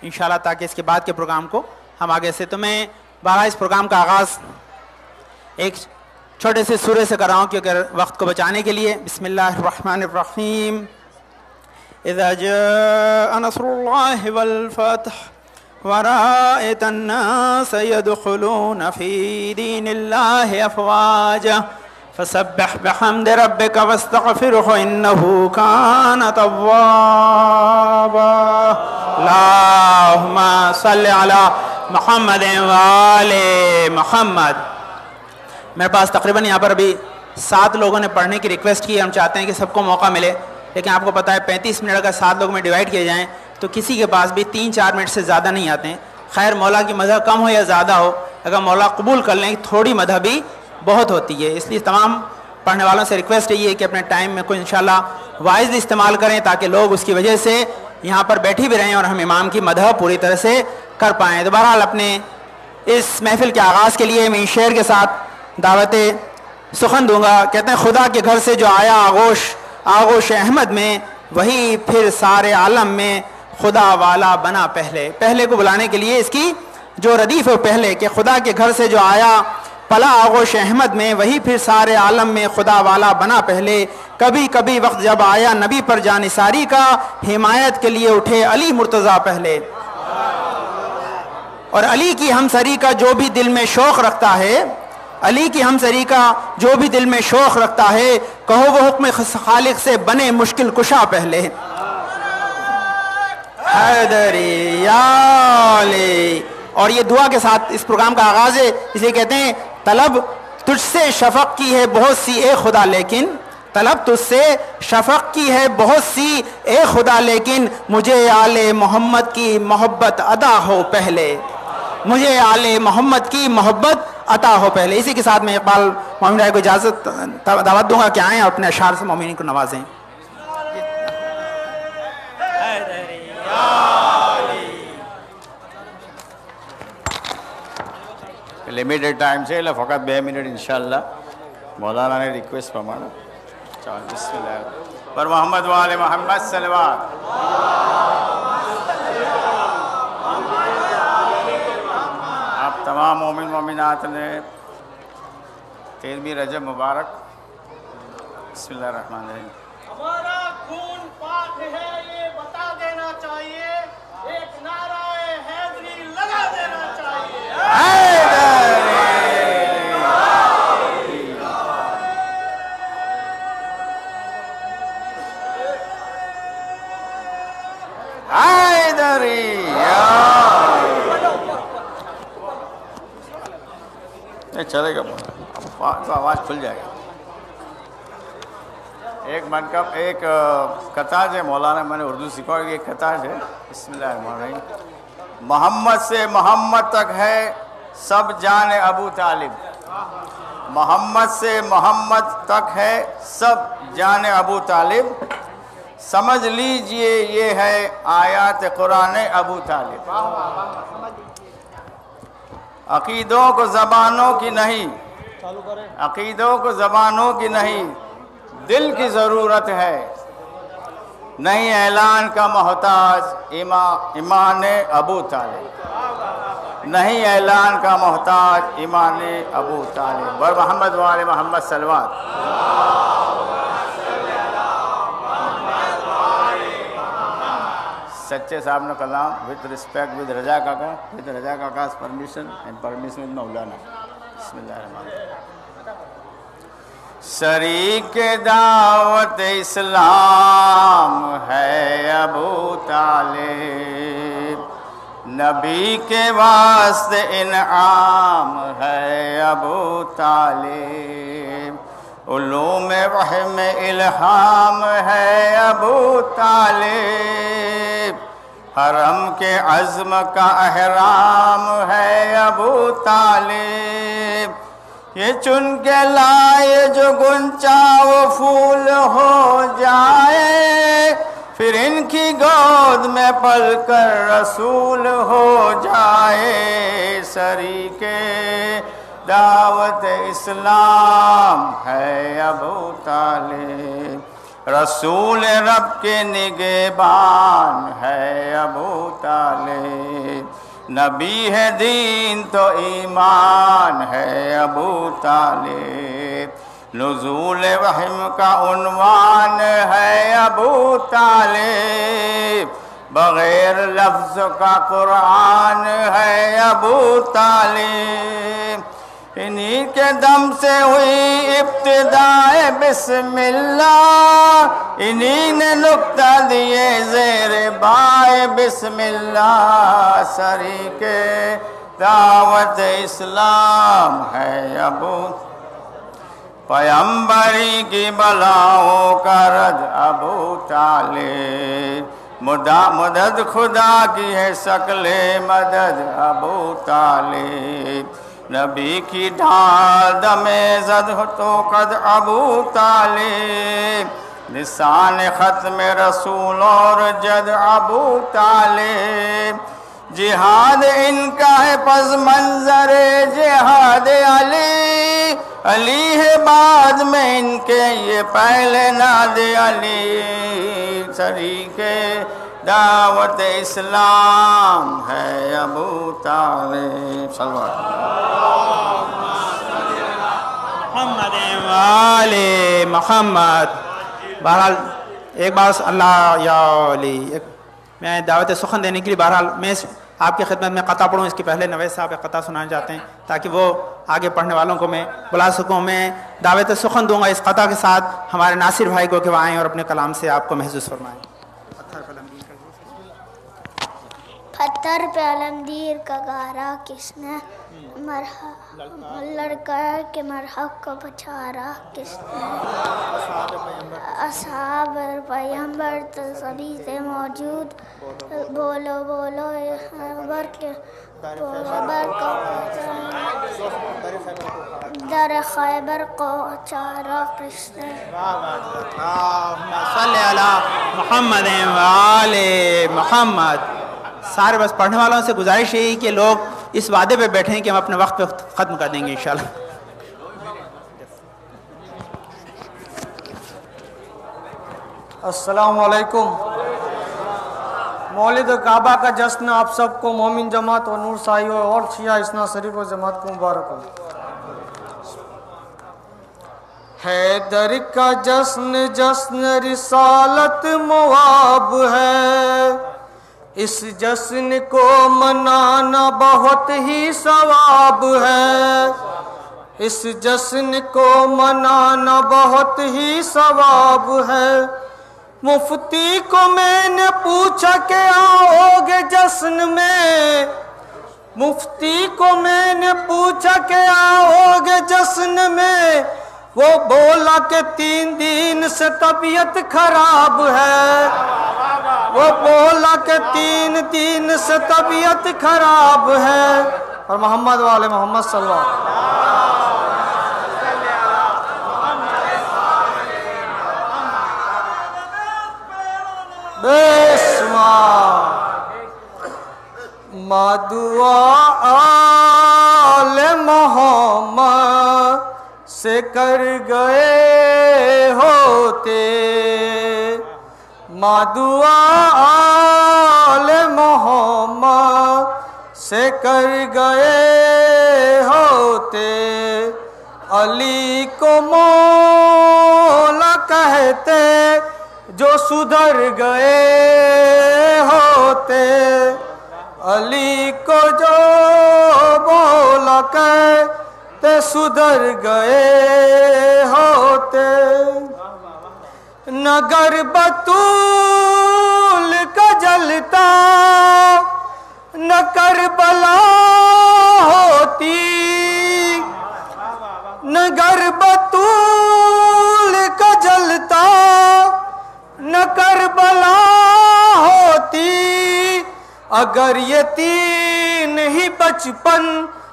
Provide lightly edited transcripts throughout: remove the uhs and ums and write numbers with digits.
انشاءاللہ تاکہ اس کے بعد کے پروگرام کو ہم آگے سے. تو میں بارہ اس پروگرام کا آغاز ایک چھوٹے سے سورے سے کر رہا ہوں کیونکہ وقت کو بچانے کے لیے. بسم اللہ الرحمن الرحیم. اذا جاء نصر اللہ والفتح ورأيت الناس يدخلون في دين الله أفواجا فسبح بحمد ربك واستغفره إنه كان توابا. اللهم صل على محمد وآل محمد. میرے پاس تقریباً یہاں پر ابھی 7 لوگوں نے پڑھنے کی ریکویسٹ کی. ہم چاہتے ہیں کہ سب کو موقع ملے, لیکن آپ کو پتہ ہے 35 منٹ اگر 7 لوگوں میں ڈیوائڈ کیے جائیں تو کسی کے پاس بھی 3-4 منٹ سے زیادہ نہیں آتے ہیں. خیر مولا کی مدح کم ہو یا زیادہ ہو, اگر مولا قبول کر لیں تھوڑی مدح بھی بہت ہوتی ہے. اس لیے تمام پڑھنے والوں سے ریکویسٹ یہی ہے کہ اپنے ٹائم میں کوئی انشاءاللہ وائزلی استعمال کریں تاکہ لوگ اس کی وجہ سے یہاں پر بیٹھی بھی رہیں اور ہم امام کی مدح پوری طرح سے کر پائیں. تو بہرحال اپنے اس محفل کے آغاز کے لیے میں اس شعر کے ساتھ دعوت سخن دوں گا. کہتے ہیں خدا کے گھر سے جو آیا آغوش احمد میں, وہی پھر سارے عالم میں خدا والا بنا. پہلے کو بلانے کے لیے اس کی جو ردیف ہے پہلے کہ خدا کے گھر سے جو آیا پلا آغوش احمد میں, وہی پھر سارے عالم میں خدا والا بنا پہلے. کبھی کبھی وقت جب آیا نبی پر جانثاری کا, حمایت کے لیے اٹھے علی مرتضیٰ پہلے. اور علی کی ہمسری کا جو بھی دل میں شوق رکھتا ہے, علی کی ہمسری کا جو بھی دل میں شوق رکھتا ہے, کہو وہ حکم خالق سے بنے مشکل کشا پہلے. حیدری یا علی. اور یہ دعا کے ساتھ اس پروگرام کا آغاز ہے, اس لیے کہتے ہیں طلب تجھ سے شفق کی ہے بہت سی اے خدا, لیکن طلب تجھ سے شفق کی ہے بہت سی اے خدا, لیکن مجھے آل محمد کی محبت ادا ہو پہلے. مجھے آل محمد کی محبت عطا ہو پہلے. اسی کے ساتھ میں اقبال مومن رائے کو اجازت دعوت دوں گا کہ آئیں اور اپنے اشعار سے مومنین کو نوازیں. لمیٹڈ ٹائم سے فقط 2 منٹ انشاءاللہ مولانا نے ریکویسٹ فرمانا. بسم اللہ پر محمد وآل محمد صلوات. آپ تمام مومن مومنات نے 13ویں رجب مبارک. بسم اللہ الرحمن الرحیم. ہمارا خون پاک ہے یہ بتا دینا چاہیے, ایک نعرہ حیدری لگا دینا چاہیے. چلے گا تو آواز کھل جائے گا. ایک قطعہ ہے مولانا, میں نے اردو سیکھا, ایک قطعہ ہے. بسم اللہ الرحمن الرحیم. محمد سے محمد تک ہے سب جان ابو طالب. محمد سے محمد تک ہے سب جان ابو طالب. سمجھ لیجئے یہ ہے آیات قرآن ابو طالب. عقیدوں کو زبانوں کی نہیں, عقیدوں کو زبانوں کی نہیں, دل کی ضرورت ہے. نہیں اعلان کا محتاج ایمان ابو طالب. نہیں اعلان کا محتاج ایمان ابو طالب. ور محمد وآل محمد صلوات. سچے صاحب نے کلام with respect with Raza Kaka, with Raza کاکا's permission and permission with مولانا. بسم اللہ الرحمن الرحیم. شریک دعوت اسلام ہے ابو طالب, نبی کے واسطے انعام ہے ابو طالب, علوم وحی میں الہام ہے ابو طالب, حرم کے عزم کا احرام ہے ابو طالب. یہ چن کے لائے جو گنچا وہ پھول ہو جائے, پھر ان کی گود میں پل کر رسول ہو جائے. شریک دعوت اسلام ہے ابو طالب, رسول رب کے نگہبان ہے ابو طالب، نبی ہے دین تو ایمان ہے ابو طالب، نزول وحی کا عنوان ہے ابو طالب، بغیر لفظ کا قرآن ہے ابو طالب، انہی کے دم سے ہوئی ابتدائے بسم اللہ، انہی نے نقطہ دیے زیر بائے بسم اللہ، شریک دعوت اسلام ہے ابو، پیغمبری کی بلاؤں کا رد ابو طالب، مدد خدا کی ہے شکل مدد ابو طالب، نبی کی ڈھال دم زد ہو تو قد ابو طالب، لسان ختم رسول اور جد ابو طالب، جہاد ان کا ہے پس منظر جہاد علی، علی ہے بعد میں ان کے یہ پہلے ناد علی، شریک دعوت اسلام ہے ابو طالب، صلی اللہ محمد والے محمد۔ بہرحال ایک بار اللہ یا علی، میں دعوت سخن دینے کے لیے بہرحال میں آپ کی خدمت میں قطع پڑھوں، اس کے پہلے نوید صاحب ایک قطع سنانا چاہتے ہیں تاکہ وہ آگے پڑھنے والوں کو میں بلا سکوں۔ میں دعوت سخن دوں گا اس قطع کے ساتھ ہمارے ناصر بھائی کو کہ وہ آئیں اور اپنے کلام سے آپ کو محظوظ فرمائیں۔ پتھر پہ علمگیر کا گارا کس نے، لڑکا کے مرحب کو بچارا کس نے، اصحاب پیغمبر تو سبھی سے موجود، بولو بولو خیبر کے در خیبر کو چارا کس نے۔ صلی اللہ محمد والے محمد۔ سارے بس پڑھنے والوں سے گزارش یہی کہ لوگ اس وعدے پہ بیٹھیں کہ ہم اپنے وقت پہ ختم کر دیں گے انشاءاللہ۔ السلام علیکم۔ مولد کعبہ کا جشن آپ سب کو، مومن جماعت و نور سائیوں اور شیعہ اسنا شریف و جماعت کو مبارک ہو۔ حیدر کا جشن جشن رسالت مواب ہے، اس جشن کو منانا بہت ہی ثواب ہے، اس جشن کو منانا بہت ہی ثواب ہے۔ مفتی کو میں نے پوچھا کہ آؤ گے جشن میں، مفتی کو میں نے پوچھا کہ آؤ گے جشن میں، وہ بولا کہ 3 دن سے طبیعت خراب ہے، وہ بولا کہ 3 دن سے طبیعت خراب ہے، اور محمد والے محمد صلی اللہ علیہ وسلم۔ مادوا آل محمد سے کر گئے ہوتے، مادوا آل محمد سے کر گئے ہوتے، علی کو مولا کہتے جو سدھر گئے ہوتے، علی کو جو مولا کہتے سدھر گئے ہوتے، نگر بطول کا جلتا نہ کربلا ہوتی، نگر بطول کا جلتا نہ کربلا ہوتی، اگر یہ 3 ہی بچپن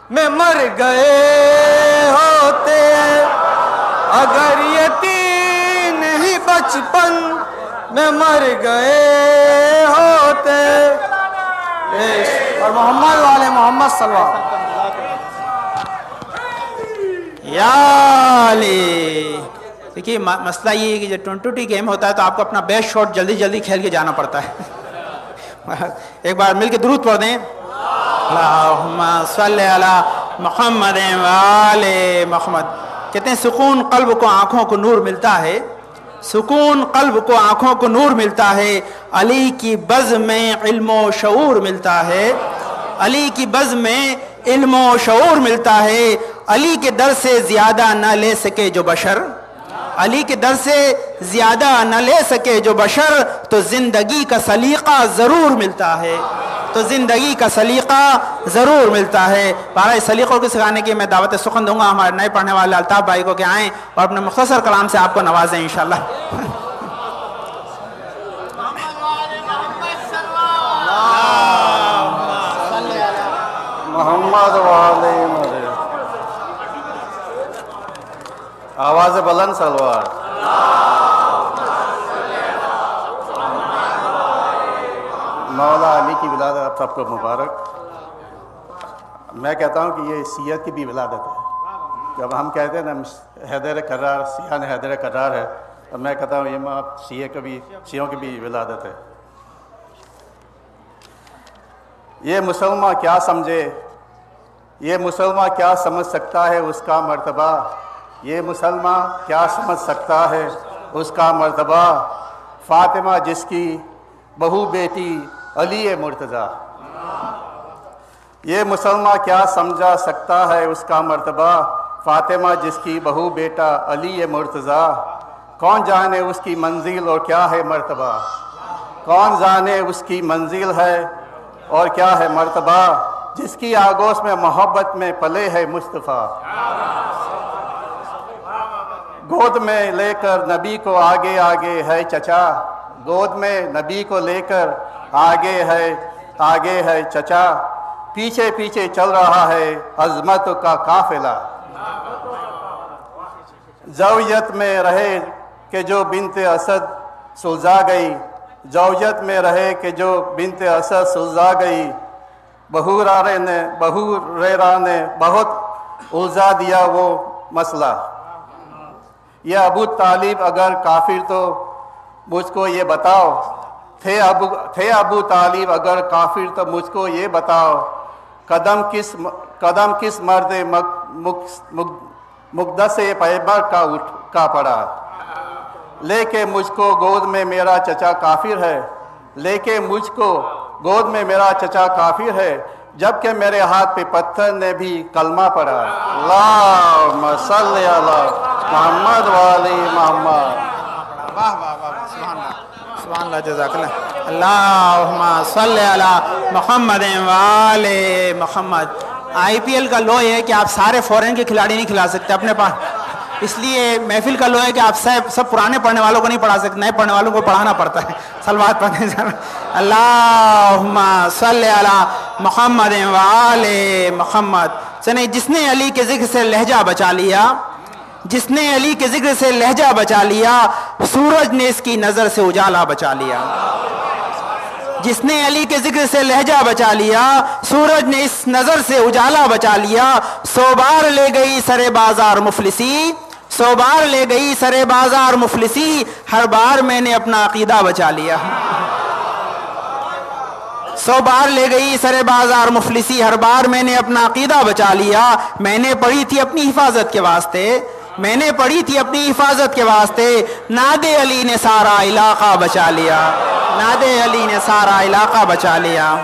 میں مر گئے ہوتے، اگر یہ 3 ہی بچپن میں مر گئے ہوتے، اور محمد والے محمد صلی اللہ علیہ وسلم۔ یا علی دیکھیے مسئلہ یہ ہے کہ جب 20 گیم ہوتا ہے تو آپ کو اپنا بیسٹ شاٹ جلدی جلدی کھیل کے جانا پڑتا ہے. ایک بار مل کے درود پڑھ دیں. اللہم صلی علی محمد و آل محمد. کہتے ہیں سکون قلب کو آنکھوں کو نور ملتا ہے, سکون قلب کو آنکھوں کو نور ملتا ہے, علی کی بزم میں علم و شعور ملتا ہے, علی کی بزم میں علم و شعور ملتا ہے. علی کے در سے زیادہ نہ لے سکے جو بشر, علی کے در سے زیادہ نہ لے سکے جو بشر, تو زندگی کا سلیقہ ضرور ملتا ہے, تو زندگی کا سلیقہ ضرور ملتا ہے. بارہ سلیقوں کو سکھانے کی میں دعوت سخن دوں گا ہمارے نئے پڑھنے والے الطاف بھائی کو کہ آئیں اور اپنے مختصر کلام سے آپ کو نوازیں انشاءاللہ. محمد والے آواز بلند سلوار. مولا علی کی ولادت آپ سب کو مبارک. میں کہتا ہوں کہ یہ سیت کی بھی ولادت ہے. جب ہم کہتے ہیں نا حیدر کرار, سیاہ نے حیدر کرار ہے, تو میں کہتا ہوں یہ سیوں کی بھی ولادت ہے. یہ مسلمان کیا سمجھے, یہ مسلمان کیا سمجھ سکتا ہے اس کا مرتبہ, یہ مسلمان کیا سمجھ سکتا ہے اس کا مرتبہ. فاطمہ جس کی بہو بیٹی علی مرتضیٰ, یہ مسلمان کیا سمجھا سکتا ہے اس کا مرتبہ. فاطمہ جس کی بہو بیٹا علی مرتضیٰ, کون جانے اس کی منزل اور کیا ہے مرتبہ, کون جانے اس کی منزل ہے اور کیا ہے مرتبہ. جس کی آگوش میں محبت میں پلے ہے مصطفیٰ, گود میں لے کر نبی کو آگے آگے ہے چچا, گود میں نبی کو لے کر آگے ہے چچا. پیچھے پیچھے چل رہا ہے عظمت کا قافلہ. زوجت میں رہے کہ جو بنت اسد سلجھا گئی, زوجت میں رہے کہ جو بنت اسد سلجھا گئی. بہو ریرا نے بہت الجھا دیا وہ مسئلہ. یہ ابو طالب اگر کافر تو مجھ کو یہ بتاؤ, تھے ابو طالب اگر کافر تو مجھ کو یہ بتاؤ. قدم کس مرد مقدس پیغمبر کا پڑا. لے کے مجھ کو گود میں میرا چچا کافر ہے, لے کے مجھ کو گود میں میرا چچا کافر ہے, جبکہ میرے ہاتھ پہ پتھر نے بھی کلمہ پڑھا. اللہم صلی علی محمد والی محمد. واہ واہ واہ, سبحان اللہ سبحان اللہ, جزاک اللہ. اللہم صلی علی محمد وآل محمد. IPL کا لو ہے کہ آپ سارے فورن کے کھلاڑی نہیں کھلا سکتے اپنے پاس, اس لیے محفل کا لو ہے کہ آپ سب پرانے پڑھنے والوں کو نہیں پڑھا سکتے, نئے پڑھنے والوں کو پڑھانا پڑتا ہے. صلوات پڑھنے جانا. اللہم صلی علی محمد وآل محمد. سنیں جس نے علی کے ذکر سے لہجہ بچا لیا, جس نے علی کے ذکر سے لہجہ بچا لیا, سورج نے اس کی نظر سے اجالا بچا لیا. جس نے علی کے ذکر سے لہجہ بچا لیا, سورج نے اس نظر سے اجالا بچا لیا. 100 بار لے گئی سرے بازار مفلسی, 100 بار لے گئی سرے بازار مفلسی, ہر بار میں نے اپنا عقیدہ بچا لیا. 100 بار لے گئی سرے بازار مفلسی, ہر بار میں نے اپنا عقیدہ بچا لیا. میں نے پڑھی تھی اپنی حفاظت کے واسطے, میں نے پڑھی تھی اپنی حفاظت کے واسطے, ناد علی نے سارا علاقہ بچا لیا, ناد علی نے سارا علاقہ بچا لیا.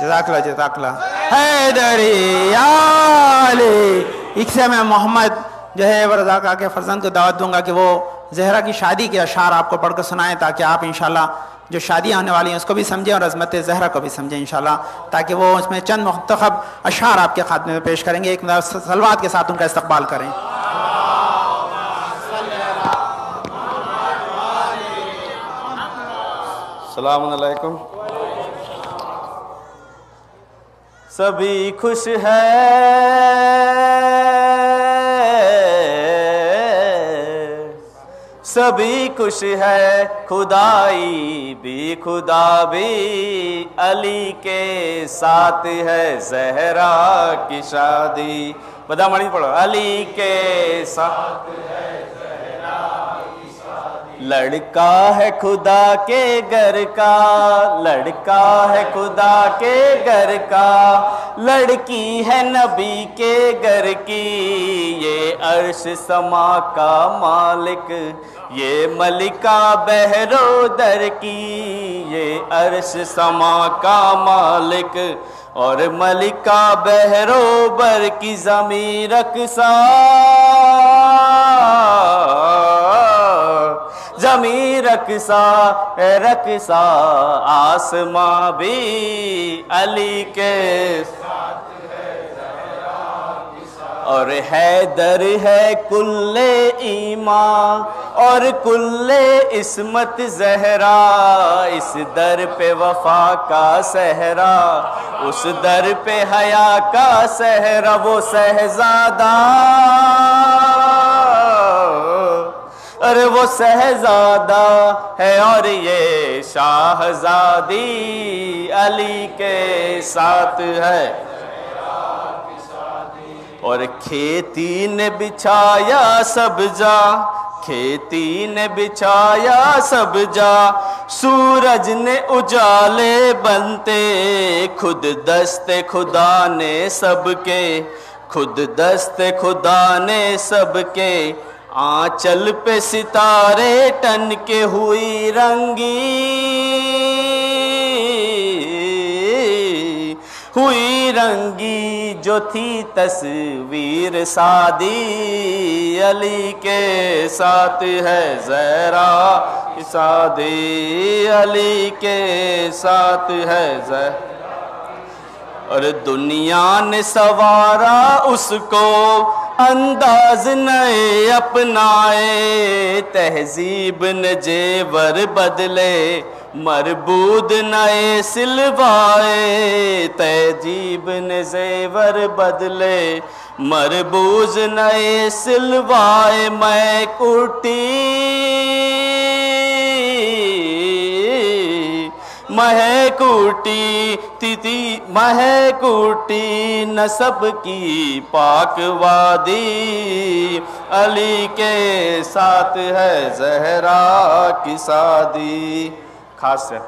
جزاک اللہ جزاک اللہ. حیدری علی. ایک سے میں محمد جو ہے ورزاقہ کے فرزند کو دعوت دوں گا کہ وہ زہرا کی شادی کے اشعار آپ کو پڑھ کر سنائیں, تاکہ آپ انشاءاللہ جو شادیاں ہونے والی ہیں اس کو بھی سمجھیں اور عظمت زہرا کو بھی سمجھیں انشاءاللہ, تاکہ وہ اس میں چند منتخب اشعار آپ کے خاتمے میں پیش کریں گے. ایک صلوات کے ساتھ ان کا استقبال کریں. السلام علیکم. سبھی خوش ہے, سبھی خوش ہے خدائی بھی خدا بھی علی کے ساتھ ہے زہرا کی شادی. بدا مانی پڑھو. علی کے ساتھ ہے لڑکا ہے خدا کے گھر کا, لڑکا ہے خدا کے گھر کا, لڑکی ہے نبی کے گھر کی, یہ عرش سما کا مالک, یہ ملکہ بحرو در کی, یہ عرش سما کا مالک اور ملکہ بحرو بر کی زمین رقصا, زمین رقصا رقصا آسماں بھی علی کے اور حیدر ہے کل ایمان اور کل عصمت زہرا, اس در پہ وفا کا صحرا, اس در پہ حیا کا صحرا, وہ شہزادہ ارے وہ شہزادہ ہے اور یہ شاہزادی علی کے ساتھ ہے. اور کھیتی نے بچھایا سبزہ, کھیتی نے بچھایا سبزہ, سورج نے اجالے بنتے, خود دست خدا نے سب کے, خود دست خدا نے سب کے, آنچل پہ ستارے ٹن کے ہوئی رنگی, ہوئی رنگی جو تھی تصویر سادی علی کے ساتھ ہے زہرا کی شادی, علی کے ساتھ ہے زہرا. اور دنیا نے سوارا اس کو, انداز نئے اپنائے, تہذیب نے جیور بدلے, مربود نئے سلوائے, تہذیب نے زیور بدلے, مربوز نئے سلوائے. میں کوٹی مہکوٹی تیتی مہکوٹی نسب کی پاک وادی, علی کے ساتھ ہے زہرا کی شادی. خاص ہے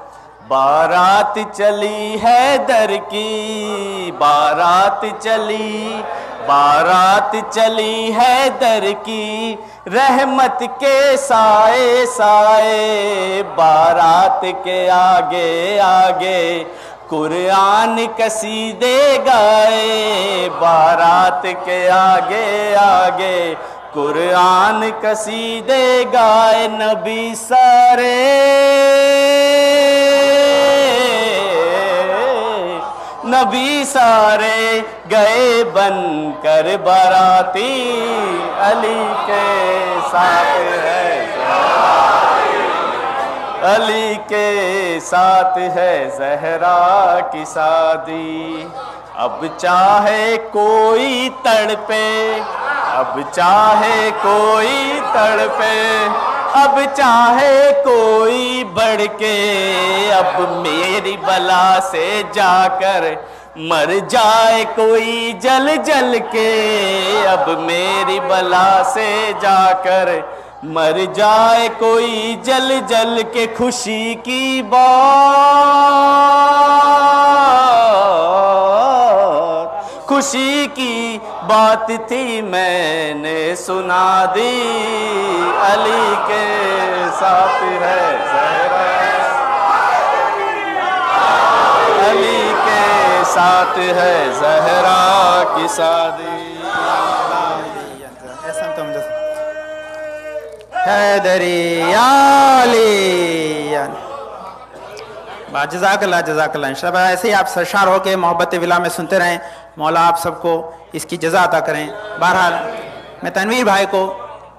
بارات چلی ہے در کی, بارات چلی, بارات چلی ہے در کی, رحمت کے سائے سائے, بارات کے آگے آگے قرآن قصیدے گائے, بارات کے آگے آگے قرآن قصیدے گائے. نبی سارے نبی سارے گئے بن کر باراتی, علی کے ساتھ ہے, علی کے ساتھ ہے زہرا کی شادی. اب چاہے کوئی تڑپے, اب چاہے کوئی تڑپے, اب چاہے کوئی بڑھ کے, اب میری بلا سے جا کر مر جائے کوئی جل جل کے, اب میری بلا سے جا کر مر جائے کوئی جل جل کے. خوشی کی بات, خوشی کی بات تھی میں نے سنا دی, علی کے ساتھ ہے زہرا, علی کے ساتھ ہے زہرا کی شادی. حیدری علی. جزاک اللہ جزاک اللہ. انشاءاللہ ایسے ہی آپ سرشار ہو کے محبت ولا میں سنتے رہیں, مولا آپ سب کو اس کی جزا عطا کریں. بہرحال میں تنویر بھائی کو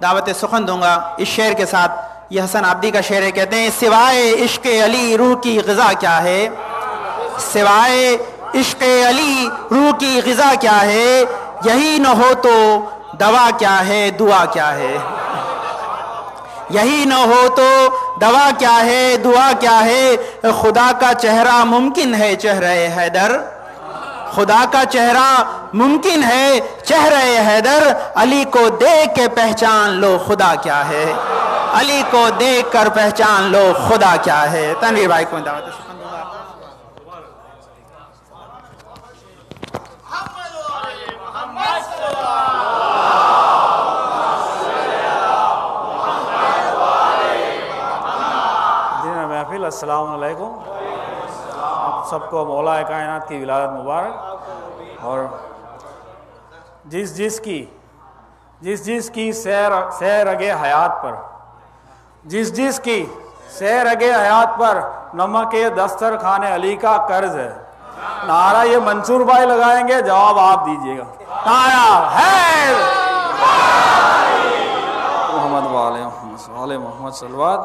دعوت سخن دوں گا اس شعر کے ساتھ. یہ حسن عابدی کا شعر ہے, کہتے ہیں سوائے عشق علی روح کی غذا کیا ہے, سوائے عشق علی روح کی غذا کیا ہے, یہی نہ ہو تو دوا کیا ہے, دعا کیا ہے, یہی نہ ہو تو دوا کیا ہے دعا کیا ہے، خدا کا چہرہ ممکن ہے چہرہ حیدر، خدا کا چہرہ ممکن ہے چہرہ حیدر، علی کو دیکھ کے پہچان لو خدا کیا ہے، علی کو دیکھ کر پہچان لو خدا کیا ہے۔ تنویر بھائی کو دعوت سخن دوں گا۔ محفل السلام علیکم، آپ سب کو مولا کائنات کی ولادت مبارک۔ اور جس جس کی سیر رگ حیات پر، جس کی سیر رگ حیات پر نمک دسترخوان علی کا قرض ہے۔ نعرہ یہ منصور بھائی لگائیں گے، جواب آپ دیجئے گا۔ نعرہ ہے محمد وآل محمد صلوات۔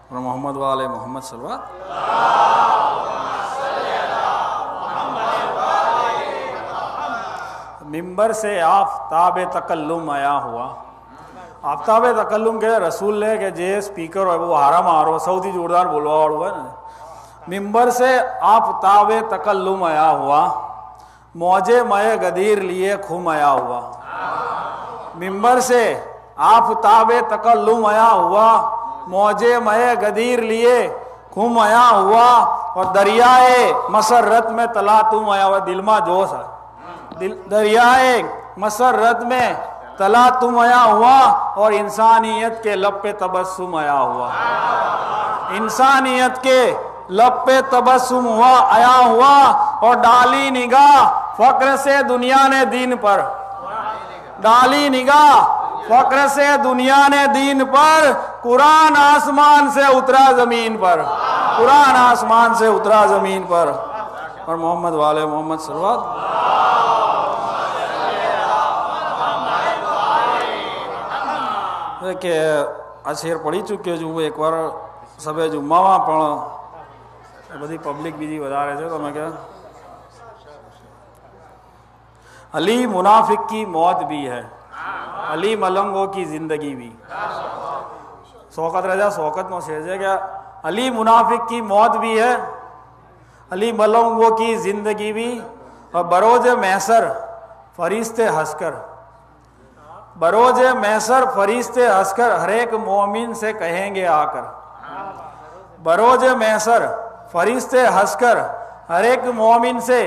اور محمد وآل محمد صلوات۔ ممبر سے آفتاب تکلم آیا ہوا، آفتاب تکلم کے رسول لے کہ جے سپیکر ہے وہ حرم آرو سعودی جوردار بولوا ہوا ہے نا۔ ممبر سے آفتاب تکلم آیا ہوا، موجے مئے غدیر لیے کھم آیا ہوا۔ ممبر سے آفتاب تکلم آیا ہوا، موجے مئے غدیر لیے کھم آیا ہوا، اور دریائے مسرت میں تلا تم آیا ہوا۔ دل ما جوش ہے، دریائے مسرت میں تلا تم آیا ہوا، اور انسانیت کے لب پہ تبسم آیا ہوا، انسانیت کے لب پہ تبسم آیا ہوا، اور ڈالی نگاہ فقر سے دنیا نے دین پر، ڈالی نگاہ فقر سے دنیا نے دین پر، قرآن آسمان سے اترا زمین پر، قرآن آسمان سے اترا زمین پر۔ اور محمد والے محمد صلوات۔ کہ اشیر پڑھی چکے جو ایک بار سب جمعہ وہاں پڑھا بدھی پبلک بھی جی بتا رہے تھے، تو میں کیا علی منافق کی موت بھی ہے، علی ملنگوں کی زندگی بھی۔ سوقت رضا سوقت میں سیجے گیا علی منافق کی موت بھی ہے، علی ملنگوں کی زندگی بھی، اور بروز محشر فرشتے ہنس کر، بروز محشر فرشتے ہنس کر ہر ایک مومن سے کہیں گے آ کر، بروز محشر فرشتے ہنس کر ہر ایک مومن سے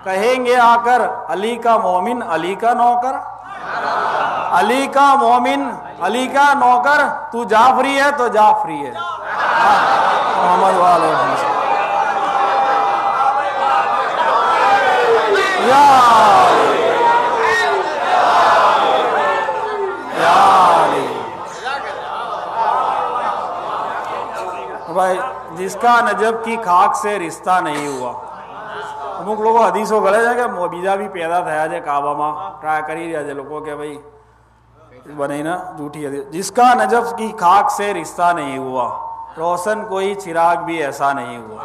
کہیں گے آ کر، علی کا مومن علی کا نوکر، علی کا مومن علی کا نوکر، تو جعفری ہے تو جعفری ہے۔ محمد والے بھائی، جس کا نجب کی خاک سے رشتہ نہیں ہوا، امک لوگوں حدیثوں گلے جائے کہ موبیزہ بھی پیدا تھا جائے کعبہ ماں ٹرائی کری رہا جائے لوگوں کہ بھائی بنے نا جھوٹی حدیث۔ جس کا نجب کی خاک سے رشتہ نہیں ہوا، روشن کوئی چراغ بھی ایسا نہیں ہوا،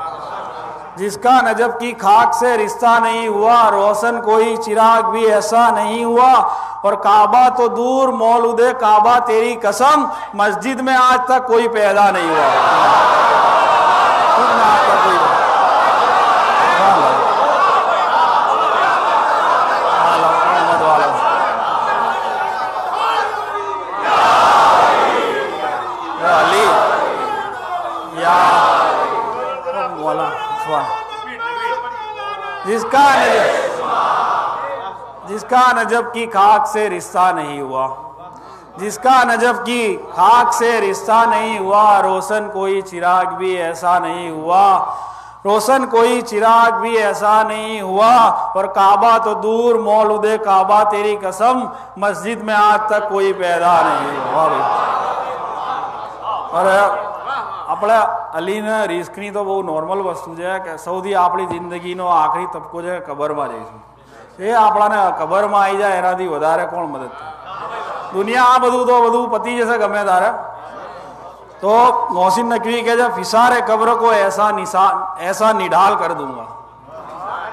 جس کا نجب کی خاک سے رشتہ نہیں ہوا، روشن کوئی چراغ بھی ایسا نہیں ہوا، اور کعبہ تو دور مولود کعبہ تیری قسم، مسجد میں آج تک کوئی پیدا نہیں ہوا، جس کا نجب کی خاک سے رشتہ نہیں ہوا، جس کا نجب کی خاک سے رشتہ نہیں ہوا، روشن کوئی چراغ بھی ایسا نہیں ہوا، روشن کوئی چراغ بھی ایسا نہیں ہوا، اور کعبہ تو دور مولود کعبہ تیری قسم، مسجد میں آج تک کوئی پیدا نہیں ہوا۔ اور اپنے علی نے ریسکنی تو وہ نارمل وستو جو ہے کہ سعودی اپنی زندگی نو آخری طبقو جو ہے قبر میں جائے یہ اپنا نے قبر میں آئی جائے اینا دی ودارے کون مدد دنیا بدو تو بدو پتی جیسے گمے دار ہے۔ تو محسن نقوی کہ جب فسار قبر کو ایسا نڈال کر دوں گا،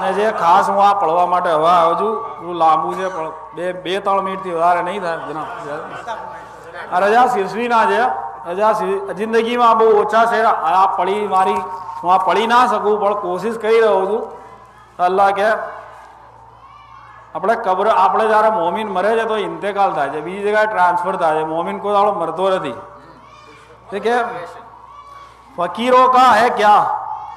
ને જે ખાસ હું આ પડવા માટે હવે હજુ લાંબુ છે પણ બે ત્રણ મિનિટથી વધારે નહીં થાય જનાબ। આ રજા સિરસવીના છે, રજા જિંદગીમાં બહુ ઓછા છે આ પડી મારી, હું આ પડી ના શકું પણ કોશિશ કરી રહ્યો છું। અલ્લાહ કે આપણે કબ્ર, આપણે જ્યારે મોમિન મરે છે તો ઇન્તેકાલ થાય છે, બીજી જગ્યાએ ટ્રાન્સફર થાય છે, મોમિન કોઈ દાડો મરતો નથી। કે ફકીરો કા હે ક્યા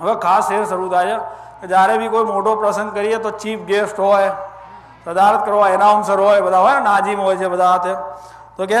હવે ખાસ શેર શરૂ થાય છે, જ્યારે બી કોઈ મોટો પ્રસંગ કરીએ તો ચીફ ગેસ્ટ હોય, સદારત કરવા એનાઉન્સર હોય, બધા હોય ને, નાજીમ હોય છે બધા હાથે। તો કે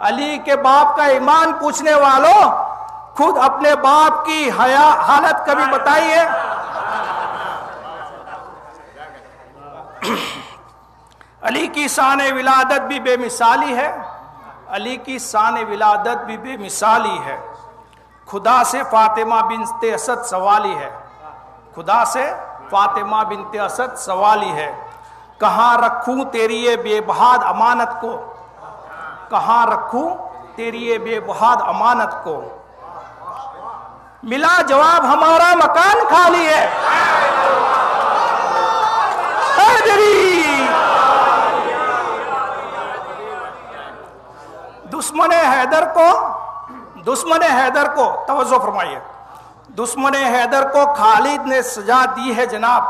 علی کے باپ کا ایمان پوچھنے والوں خود اپنے باپ کی حالت کبھی بتائیے. علی کی شان ولادت بھی بے مثالی ہے. علی کی شان ولادت بھی بے مثالی ہے. خدا سے فاطمہ بنت اسد سوالی ہے. خدا سے فاطمہ بنت اسد سوالی ہے. کہاں رکھوں تیری یہ بے بہاد امانت کو, کہاں رکھوں تیری یہ بے بہاد امانت کو. ملا جواب ہمارا مکان خالی ہے. حیدری دشمن حیدر کو توجہ فرمائیے, دشمن حیدر کو خالد نے سزا دی ہے جناب.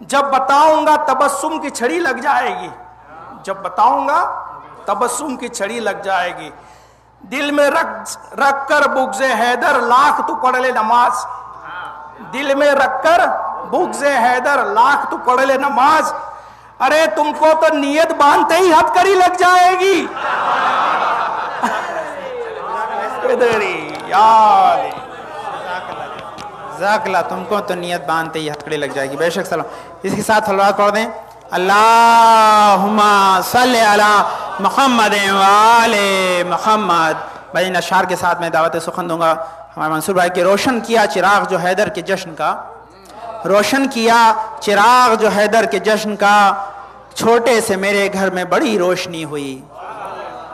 جب بتاؤں گا تبسم کی چھڑی لگ جائے گی, جب بتاؤں گا تبسم کی چھڑی لگ جائے گی. دل میں رکھ کر بغض حیدر لاکھ تو پڑھ لے نماز. دل میں رکھ کر بغض حیدر لاکھ تو پڑھ لے نماز. ارے تم کو تو نیت باندھتے ہی ہتھکڑی لگ جائے گی. جزاک اللہ, تم کو تو نیت باندھتے ہی ہتھکڑی لگ جائے گی. بے شک سلام. اس کے ساتھ صلوات پڑھ دیں. اللہم صلی علی محمد وآل محمد. بھائی اشعار کے ساتھ میں دعوت سخن دوں گا ہمارے منصور بھائی کے. روشن کیا چراغ جو حیدر کے جشن کا, روشن کیا چراغ جو حیدر کے جشن کا, چھوٹے سے میرے گھر میں بڑی روشنی ہوئی.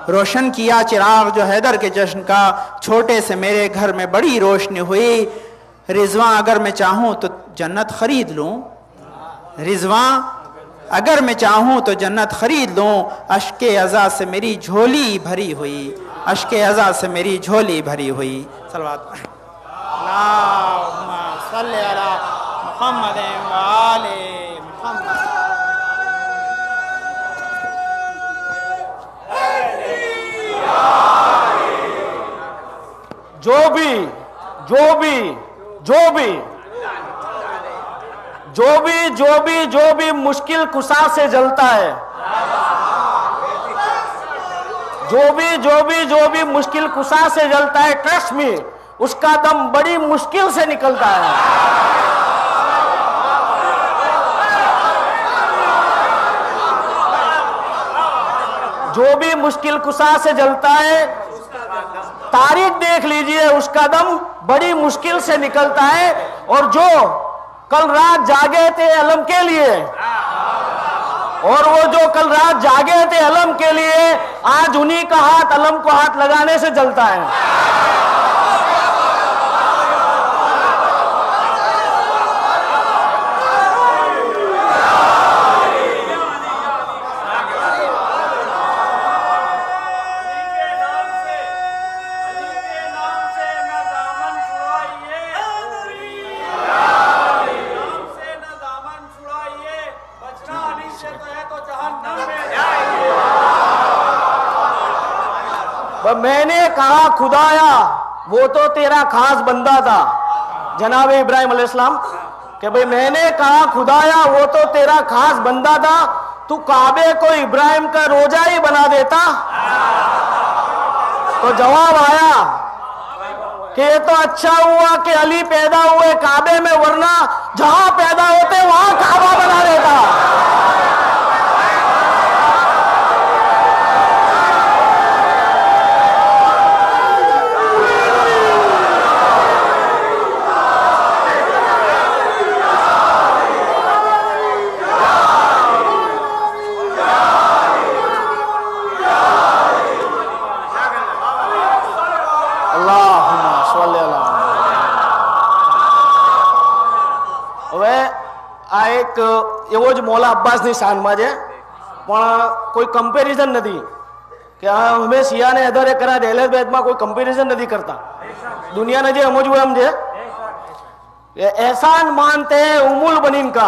روشن کیا چراغ جو حیدر کے جشن کا, چھوٹے سے میرے گھر میں بڑی روشنی ہوئی. رضواں اگر میں چاہوں تو جنت خرید لوں, رضواں اگر میں چاہوں تو جنت خرید لوں. اشک عزا سے میری جھولی بھری ہوئی, اشک عزا سے میری جھولی بھری ہوئی. صلوات. اللہم صلی علی محمد وآل محمد. جو بھی مشکل کشا سے جلتا ہے, جو بھی مشکل کشا سے جلتا ہے, کش میں اس کا دم بڑی مشکل سے نکلتا ہے. جو بھی مشکل کشا سے جلتا ہے, تاریخ دیکھ لیجئے, اس کا دم بڑی مشکل سے نکلتا ہے. اور جو کل رات جاگے تھے علم کے لیے, اور وہ جو کل رات جاگے تھے علم کے لیے, آج انہی کا ہاتھ علم کو ہاتھ لگانے سے جلتا ہے. میں نے کہا خدایا وہ تو تیرا خاص بندہ تھا, جناب ابراہیم علیہ السلام, کہ بھئی میں نے کہا خدایا وہ تو تیرا خاص بندہ تھا, تو کعبے کو ابراہیم کا روزہ ہی بنا دیتا. تو جواب آیا کہ یہ تو اچھا ہوا کہ علی پیدا ہوئے کعبے میں, ورنہ جہاں پیدا ہوتے وہاں کعبہ بنا دیتا. એવો જ મોલા અબ્બાસની શાનમાં છે, પણ કોઈ કમ્પેરિઝન નથી કે અમે શિયાને આધારે કર્યા દહેલેજ બેદમાં કોઈ કમ્પેરિઝન નથી કરતા. દુનિયાને જે સમજવું એમ છે કે એહસાન માનતે ઉમુલ બનીન કા,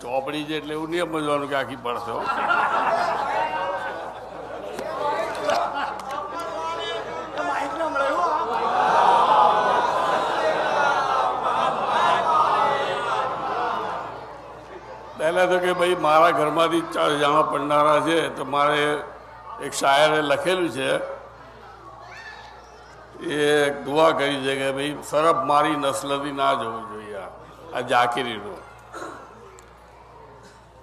ચોપડી છે એટલે એવું નહીં સમજવાનું કે આખી પડશો। પહેલાં તો કે ભાઈ મારા ઘરમાંથી 4 જણા પડનારા છે, તો મારે એક શાયરે લખેલું છે, એ દુઆ કરી છે કે ભાઈ સરફ મારી નસ્લથી ના જવું જોઈએ આ જાકીરીનું।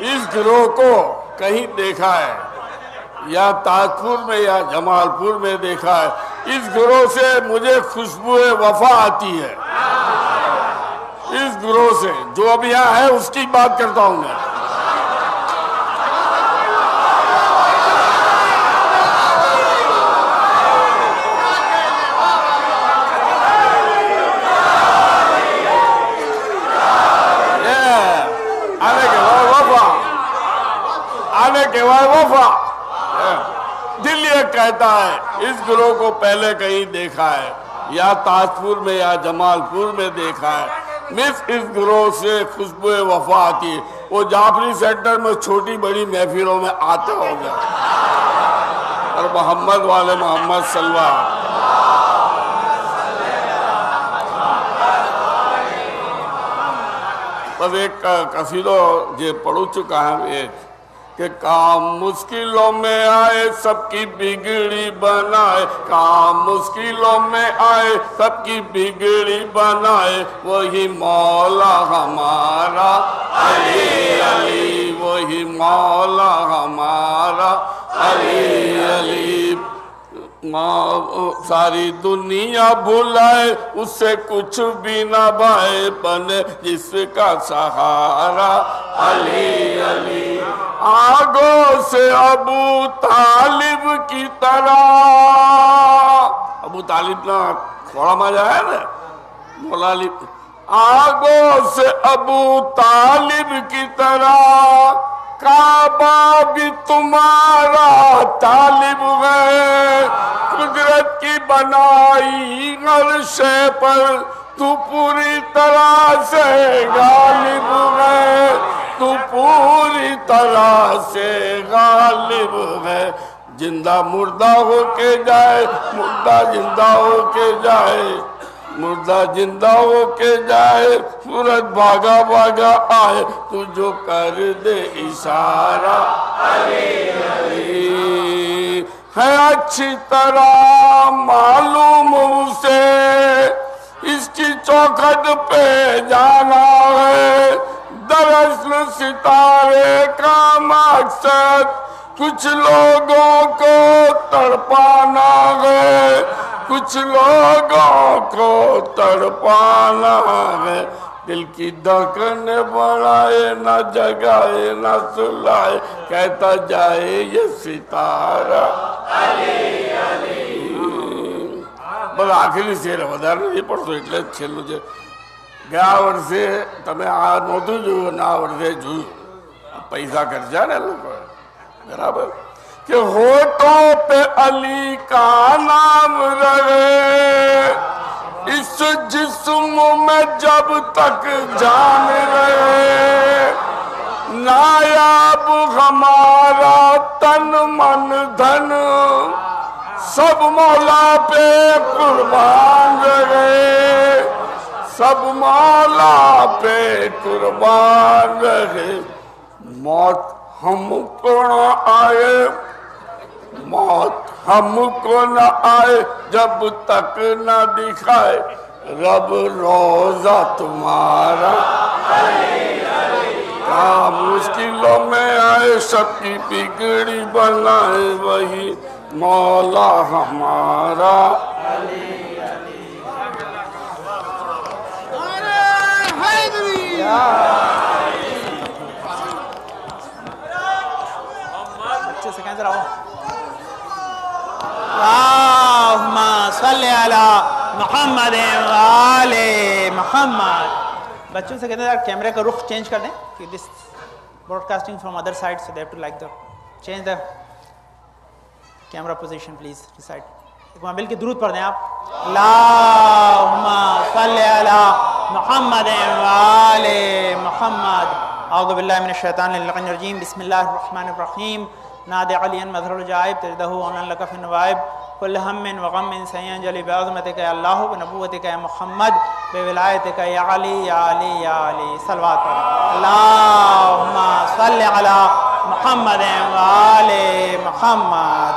اس گروہ کو کہیں دیکھا ہے یا تاجپور میں یا جمال پور میں دیکھا ہے. اس گروہ سے مجھے خوشبو وفا آتی ہے. اس گروہ سے جو اب یہاں ہے اس کی بات کرتا ہوں میں. آنے کے بعد وفا. دل یہ کہتا ہے اس گروہ کو پہلے کہیں دیکھا ہے یا تاجپور میں یا جمال پور میں دیکھا ہے. مس اس گروہ سے خوشبو وفا آتی ہے. وہ جعفری سینٹر میں چھوٹی بڑی محفلوں میں آتے ہو گئے اور محمد والے محمد صلوہ. بس ایک قصیدہ یہ پڑھ چکا ہے ایک کہ کام مشکلوں میں آئے سب کی بگڑی بنائے. کام مشکلوں میں آئے سب کی بگڑی بنائے. وہی مولا ہمارا علی علی. وہی مولا ہمارا علی علی. ساری دنیا بھلائے اس سے کچھ بھی نہ بائے. بنے جس کا سہارا علی علی. آگوں سے ابو طالب کی طرح. ابو طالب نا تھوڑا مزہ ہے نا مولا علی. آگوں سے ابو طالب کی طرح کعبہ بھی تمہارا طالب ہے. قدرت کی بنائی ہر شے پر تو پوری طرح سے غالب ہے. تو پوری طرح سے غالب ہے. زندہ مردہ ہو کے جائے مردہ زندہ ہو کے جائے مردہ زندہ ہو کے جائے. سورج بھاگا بھاگا آئے تو جو کر دے اشارہ علی علی. ہے اچھی طرح معلوم اسے اس کی چوکھٹ پہ جانا ہے. دراصل ستارے کا مقصد کچھ لوگوں کو تڑپانا ہے. کچھ لوگوں کو تڑپانا ہے. دل کی دھڑکن بڑھائے نہ جگائے نہ سلائے. کہتا جائے یہ ستارہ علی علی. بس آخری شیر ودار نہیں پڑھو એટલે છેલ્લું છે. ગયા વર્ષે તમે આ નહોતું જોયું ના વર્ષે જોયું. પૈસા ખર્ચા ને લોકો બરાબર کہ ہوٹوں پہ علی کا نام رہے. اس جسم میں جب تک جان رہے. نایاب ہمارا تن من دھن سب مولا پہ قربان رہے. سب مولا پہ قربان رہے. موت ہم کو نہ آئے موت ہم کو نہ آئے جب تک نہ دکھائے رب روزہ تمہارا. کام مشکلوں میں آئے سب کی بگڑی بنائے. وہی مولا ہمارا. اچھے سے کہیں رہو. اللہم صلی علی محمد وآل محمد. بچوں سے کہتے ہیں کیمرے کا رخ چینج کر دیں کہ دس broadcasting from other side so they have to like the change the camera position please this side. ایک بار مل کے درود پڑھ دیں آپ. اللہم صلی علی محمد وآل محمد. اعوذ باللہ من الشیطان الرجیم. بسم اللہ الرحمن الرحیم. نادع علیاً مظہر الجائب تجدہ عنا لک فی النوائب. کل ہم وغم سیئن جلی بعظمتک یا اللہ بنبوتک یا محمد بولایتک یا علی یا علی یا علی. صلوات پڑھیں. اللہم صلی علی محمد وآل محمد.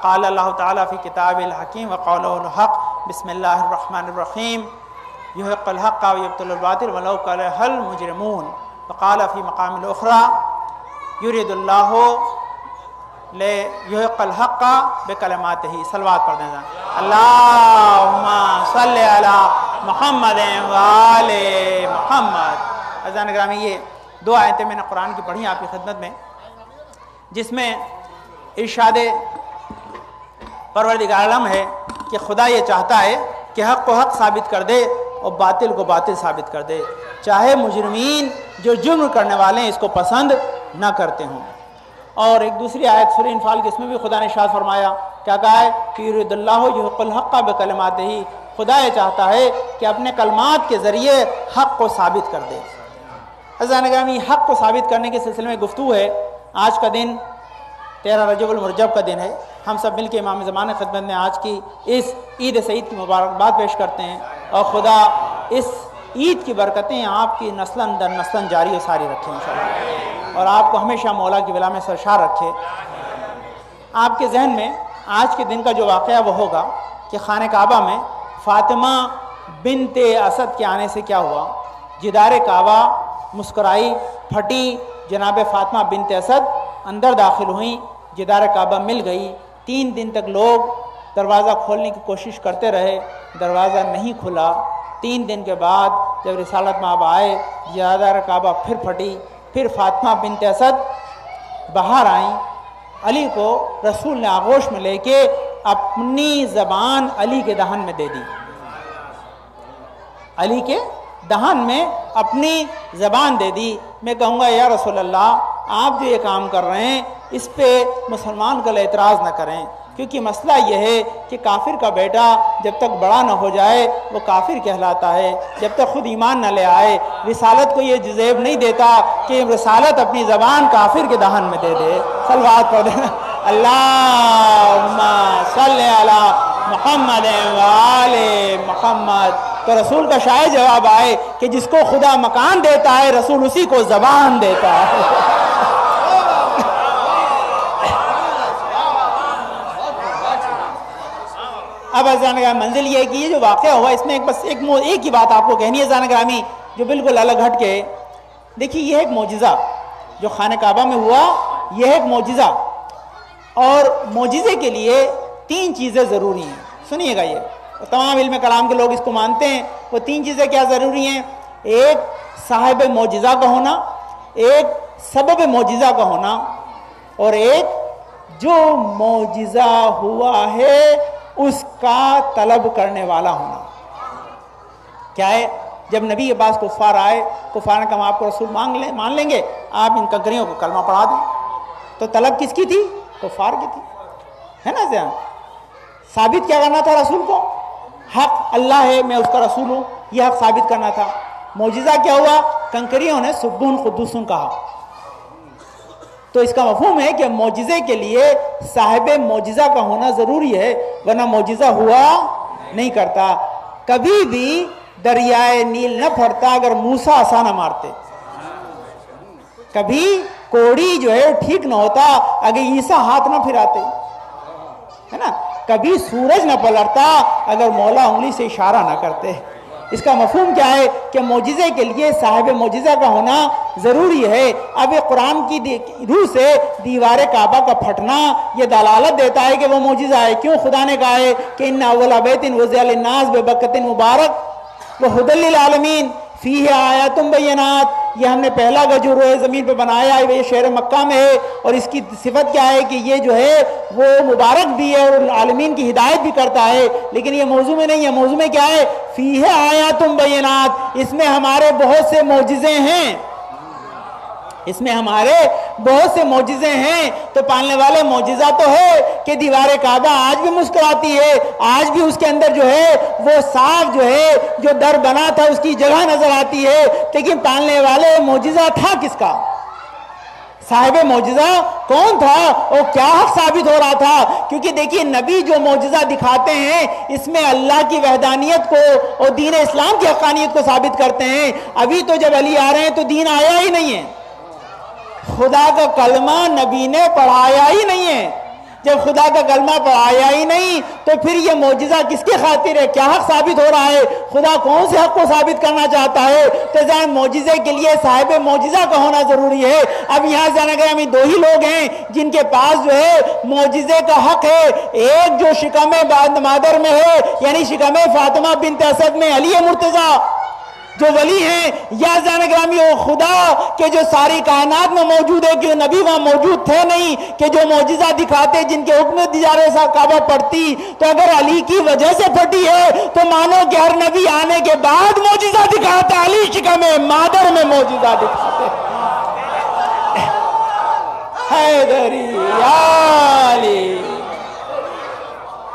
قال اللہ تعالیٰ فی کتاب الحکیم وقولہ الحق. بسم اللہ الرحمن الرحیم. يحق الحق ويبطل الباطل ولو كره المجرمون. وقال في مقام الأخرى یرید اللہ لیحق الحق بکلماتہ. صلوات پڑھ دیں اللہم صلی علی محمد وآل محمد. عزیزان گرامی یہ دو آیتیں میں نے قرآن کی پڑھی آپ کی خدمت میں، جس میں ارشاد پروردگار عالم ہے کہ خدا یہ چاہتا ہے کہ حق کو حق ثابت کر دے اور باطل کو باطل ثابت کر دے، چاہے مجرمین جو جرم کرنے والے ہیں اس کو پسند نہ کرتے ہوں. اور ایک دوسری آیت سورہ انفال کی، اس میں بھی خدا نے ارشاد فرمایا، کیا کہا ہے کہ یرید اللہ یحق الحق بکلماتہ، خدا یہ چاہتا ہے کہ اپنے کلمات کے ذریعے حق کو ثابت کر دے. عزیزان گرامی حق کو ثابت کرنے کے سلسلے میں گفتگو ہے. آج کا دن 13 رجب المرجب کا دن ہے. ہم سب مل کے امام زمان خدمت میں آج کی اس عید سعید کی مبارکباد پیش کرتے ہیں، اور خدا اس عید کی برکتیں آپ کی نسلاً در نسلاً جاری و ساری رکھیں انشاءاللہ، اور آپ کو ہمیشہ مولا کی ولا میں سرشار رکھے. آپ کے ذہن میں آج کے دن کا جو واقعہ وہ ہوگا کہ خانہ کعبہ میں فاطمہ بنت اسد کے آنے سے کیا ہوا. جدار کعبہ مسکرائی، پھٹی، جناب فاطمہ بنت اسد اندر داخل ہوئیں، جدار کعبہ مل گئی. 3 دن تک لوگ دروازہ کھولنے کی کوشش کرتے رہے، دروازہ نہیں کھلا. 3 دن کے بعد جب رسالت مآب آئے، جدار کعبہ پھر پھٹی، پھر فاطمہ بنت اسد باہر آئیں. علی کو رسول نے آغوش میں لے کے اپنی زبان علی کے دہن میں دے دی. علی کے دہن میں اپنی زبان دے دی. میں کہوں گا یا رسول اللہ، آپ جو یہ کام کر رہے ہیں اس پہ مسلمان کل اعتراض نہ کریں، کیونکہ مسئلہ یہ ہے کہ کافر کا بیٹا جب تک بڑا نہ ہو جائے وہ کافر کہلاتا ہے، جب تک خود ایمان نہ لے آئے. رسالت کو یہ جزیب نہیں دیتا کہ رسالت اپنی زبان کافر کے دہن میں دے دے. صلوات پڑھ دینا اللہم صلی علی محمد وآل محمد. تو رسول کا شاید جواب آئے کہ جس کو خدا مکان دیتا ہے رسول اسی کو زبان دیتا ہے. اب عزیزان گرامی منزل یہ ہے کہ یہ جو واقعہ ہوا اس میں بس ایک ہی بات آپ کو کہنی ہے عزیزان گرامی، جو بالکل الگ ہٹ کے دیکھیے. یہ ایک معجزہ جو خانہ کعبہ میں ہوا، یہ ایک معجزہ، اور معجزے کے لیے 3 چیزیں ضروری ہیں. سنیے گا، یہ تمام علم کلام کے لوگ اس کو مانتے ہیں. وہ 3 چیزیں کیا ضروری ہیں؟ ایک صاحب معجزہ کا ہونا، ایک سبب معجزہ کا ہونا، اور ایک جو معجزہ ہوا ہے اس کا طلب کرنے والا ہونا. کیا ہے؟ جب نبی کے پاس کفار آئے، کفار نے کہا ہم آپ کو رسول مان لیں گے، آپ ان کنکریوں کو کلمہ پڑھا دیں. تو طلب کس کی تھی؟ کفار کی تھی، ہے نا. ذہن ثابت کیا کرنا تھا رسول کو؟ حق اللہ ہے، میں اس کا رسول ہوں، یہ حق ثابت کرنا تھا. معجزہ کیا ہوا؟ کنکریوں نے سبون قدوسن کہا. تو اس کا مفہوم ہے کہ معجزے کے لیے صاحب معجزہ کا ہونا ضروری ہے، ورنہ معجزہ ہوا نہیں کرتا. کبھی بھی دریائے نیل نہ پھٹتا اگر موسیٰ عصا نہ مارتے. کبھی کوڑی جو ہے ٹھیک نہ ہوتا اگر عیسیٰ ہاتھ نہ پھراتے، ہے نا. کبھی سورج نہ پلٹتا اگر مولا انگلی سے اشارہ نہ کرتے. اس کا مفہوم کیا ہے کہ معجزے کے لیے صاحب معجزہ کا ہونا ضروری ہے. اب یہ قرآن کی روح سے دیوار کعبہ کا پھٹنا یہ دلالت دیتا ہے کہ وہ معجزہ ہے. کیوں خدا نے کہا ہے کہ ان اول بیت وضع للناس ببکۃ مبارک وہدی للعالمین فیہ آیات بینات. یہ ہم نے پہلا گھر جو روئے زمین پہ بنایا ہے یہ شہر مکہ میں ہے، اور اس کی صفت کیا ہے کہ یہ جو ہے وہ مبارک بھی ہے اور عالمین کی ہدایت بھی کرتا ہے. لیکن یہ موضوع میں نہیں ہے. موضوع میں کیا ہے؟ فیہ آیات بینات. اس میں ہمارے بہت سے معجزے ہیں، اس میں ہمارے بہت سے معجزے ہیں. تو پالنے والے معجزہ تو ہے کہ دیوار کعبہ آج بھی مسکراتی ہے، آج بھی اس کے اندر جو ہے وہ صاف جو ہے جو در بنا تھا اس کی جگہ نظر آتی ہے. لیکن پالنے والے معجزہ تھا کس کا؟ صاحب معجزہ کون تھا اور کیا حق ثابت ہو رہا تھا؟ کیونکہ دیکھیے نبی جو معجزہ دکھاتے ہیں اس میں اللہ کی وحدانیت کو اور دین اسلام کی حقانیت کو ثابت کرتے ہیں. ابھی تو جب علی آ رہے ہیں تو دین آیا ہی نہیں ہے، خدا کا کلمہ نبی نے پڑھایا ہی نہیں ہے. جب خدا کا کلمہ پڑھایا ہی نہیں تو پھر یہ معجزہ کس کے خاطر ہے؟ کیا حق ثابت ہو رہا ہے؟ خدا کون سے حق کو ثابت کرنا چاہتا ہے؟ تو ظاہر معجزے کے لیے صاحب معجزہ کا ہونا ضروری ہے۔ اب یہاں سے آنا ہمیں دو ہی لوگ ہیں جن کے پاس جو ہے معجزے کا حق ہے، ایک جو شکم مادر میں ہے یعنی شکم فاطمہ بنت اسد میں علی مرتضیٰ جو ولی ہیں، یا زان گرامی وہ خدا کہ جو ساری کائنات میں موجود ہے، کہ نبی وہاں موجود تھے نہیں، کہ جو معجزہ دکھاتے جن کے حکم دیجارے سا کعبہ پڑتی، تو اگر علی کی وجہ سے پھٹی ہے تو مانو کہ ہر نبی آنے کے بعد معجزہ دکھاتا، علی شکم مادر میں معجزہ دکھاتے۔ حیدری یا علی۔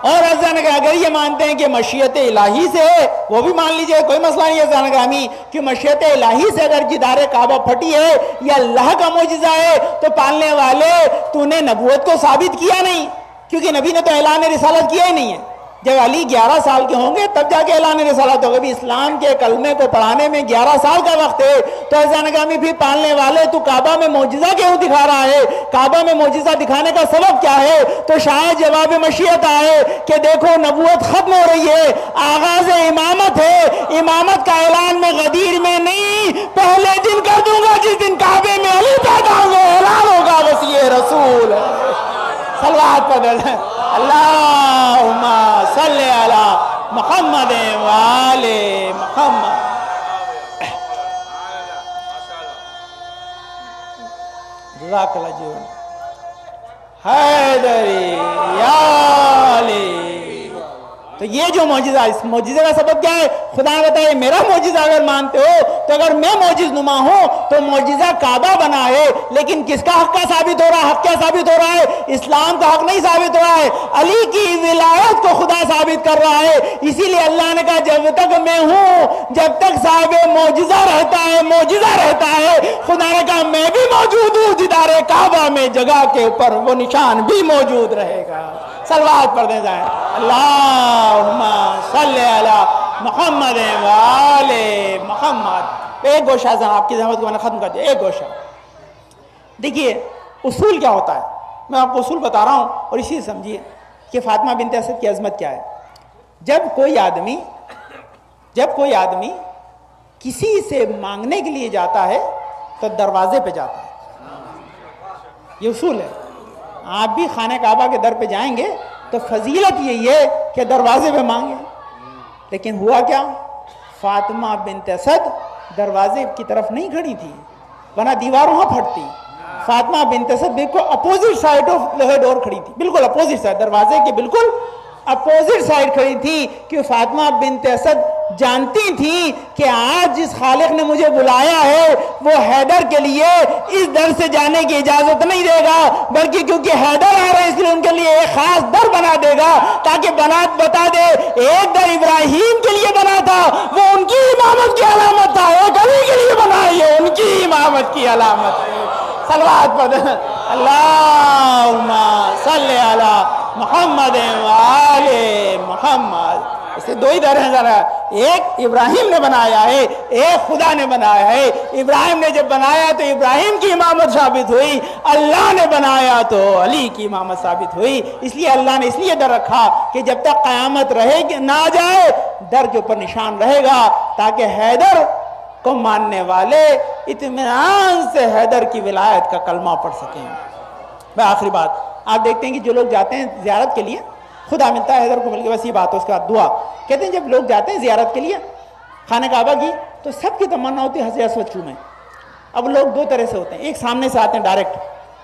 اور اگر یہ مانتے ہیں کہ مشیت الہی سے ہے، وہ بھی مان لیجئے، کوئی مسئلہ نہیں ہے زانگرامی، کہ مشیت الہی سے اگر جدار کعبہ پھٹی ہے یا اللہ کا معجزہ ہے تو پالنے والے تو نے نبوت کو ثابت کیا نہیں، کیونکہ نبی نے تو اعلان رسالت کیا ہی نہیں ہے۔ جب علی 11 سال کے ہوں گے تب جا کے اعلان رسالت ہوگا۔ بھی اسلام کے کلمے کو پڑھانے میں 11 سال کا وقت ہے، تو ایسا نگامی بھی پالنے والے تو کعبہ میں معجزہ کیوں دکھا رہا ہے؟ کعبہ میں معجزہ دکھانے کا سبب کیا ہے؟ تو شاید جواب مشیت آئے کہ دیکھو نبوت ختم ہو رہی ہے، آغاز امامت ہے، امامت کا اعلان میں غدیر میں نہیں، پہلے دن کر دوں گا جس دن کعبے میں علی پیدا ہوں گے، اعلان ہوگا وسیع رسول ہے۔ صلوات پڑھ دیں اللہم صلی علی محمد وآل محمد۔ جزاک اللہ جی۔ حیدری یا علی۔ تو یہ جو معجزہ، اس معجزے کا سبب کیا ہے؟ خدا نے بتایا میرا معجزہ اگر مانتے ہو تو اگر میں معجز نما ہوں تو معجزہ کعبہ بنا ہے، لیکن کس کا حق کا ثابت ہو رہا ہے؟ حق کیا ثابت ہو رہا ہے؟ اسلام کا حق نہیں ثابت ہو رہا ہے، علی کی ولایت کو خدا ثابت کر رہا ہے۔ اسی لیے اللہ نے کہا جب تک میں ہوں، جب تک صاحب معجزہ رہتا ہے، معجزہ رہتا ہے، خدا نے کہا میں بھی موجود ہوں، جدار کعبہ میں جگہ کے اوپر وہ نشان بھی موجود رہے گا۔ صلوات پڑھ دیں جائیں اللہم صلی علی محمد وآل محمد۔ ایک گوشہ آپ کی زحمت کو میں نے ختم کر دیا، ایک گوشہ۔ دیکھیے اصول کیا ہوتا ہے، میں آپ کو اصول بتا رہا ہوں اور اسی سے سمجھیے کہ فاطمہ بنت اسد کی عظمت کیا ہے۔ جب کوئی آدمی کسی سے مانگنے کے لیے جاتا ہے تو دروازے پہ جاتا ہے، یہ اصول ہے۔ آپ بھی خانہ کعبہ کے در پہ جائیں گے تو فضیلت یہی ہے کہ دروازے پہ مانگیں، لیکن ہوا کیا؟ فاطمہ بنت اسد دروازے کی طرف نہیں کھڑی تھی ورنہ دیوار وہاں پھٹتی۔ فاطمہ بنت اسد بالکل اپوزٹ سائڈ آف ڈور کھڑی تھی، بالکل اپوزٹ سائڈ، دروازے کے بالکل اپوزٹ سائڈ کھڑی تھی، کہ فاطمہ بنت اسد جانتی تھی کہ آج جس خالق نے مجھے بلایا ہے وہ حیدر کے لیے اس در سے جانے کی اجازت نہیں دے گا، بلکہ کیونکہ حیدر آ رہے ہیں اس لیے ان کے لیے ایک خاص در بنا دے گا، تاکہ بتا دے ایک در ابراہیم کے لیے بنا تھا وہ ان کی امامت کی علامت تھا، ایک علی کے لیے بنا یہ ان کی امامت کی علامت ہے۔ صلوات پڑھیں اللہم صلی علی محمد وآل محمد۔ اس سے دو ہی در ہیں ذرا، ایک ابراہیم نے بنایا ہے، ایک خدا نے بنایا ہے۔ ابراہیم نے جب بنایا تو ابراہیم کی امامت ثابت ہوئی، اللہ نے بنایا تو علی کی امامت ثابت ہوئی۔ اس لیے اللہ نے اس لیے در رکھا کہ جب تک قیامت رہے گی نہ جائے در کے اوپر نشان رہے گا، تاکہ حیدر کو ماننے والے اطمینان سے حیدر کی ولایت کا کلمہ پڑھ سکیں۔ میں آخری بات، آپ دیکھتے ہیں کہ جو لوگ جاتے ہیں زیارت کے لیے، خدا ملتا ہے حیدر کو مل کے، بس یہ بات ہے، اس کے بعد دعا کہتے ہیں۔ جب لوگ جاتے ہیں زیارت کے لیے خانہ کعبہ کی تو سب کی تمنا ہوتی ہے حضرت اسود چومیں۔ اب لوگ دو طرح سے ہوتے ہیں، ایک سامنے سے آتے ہیں ڈائریکٹ،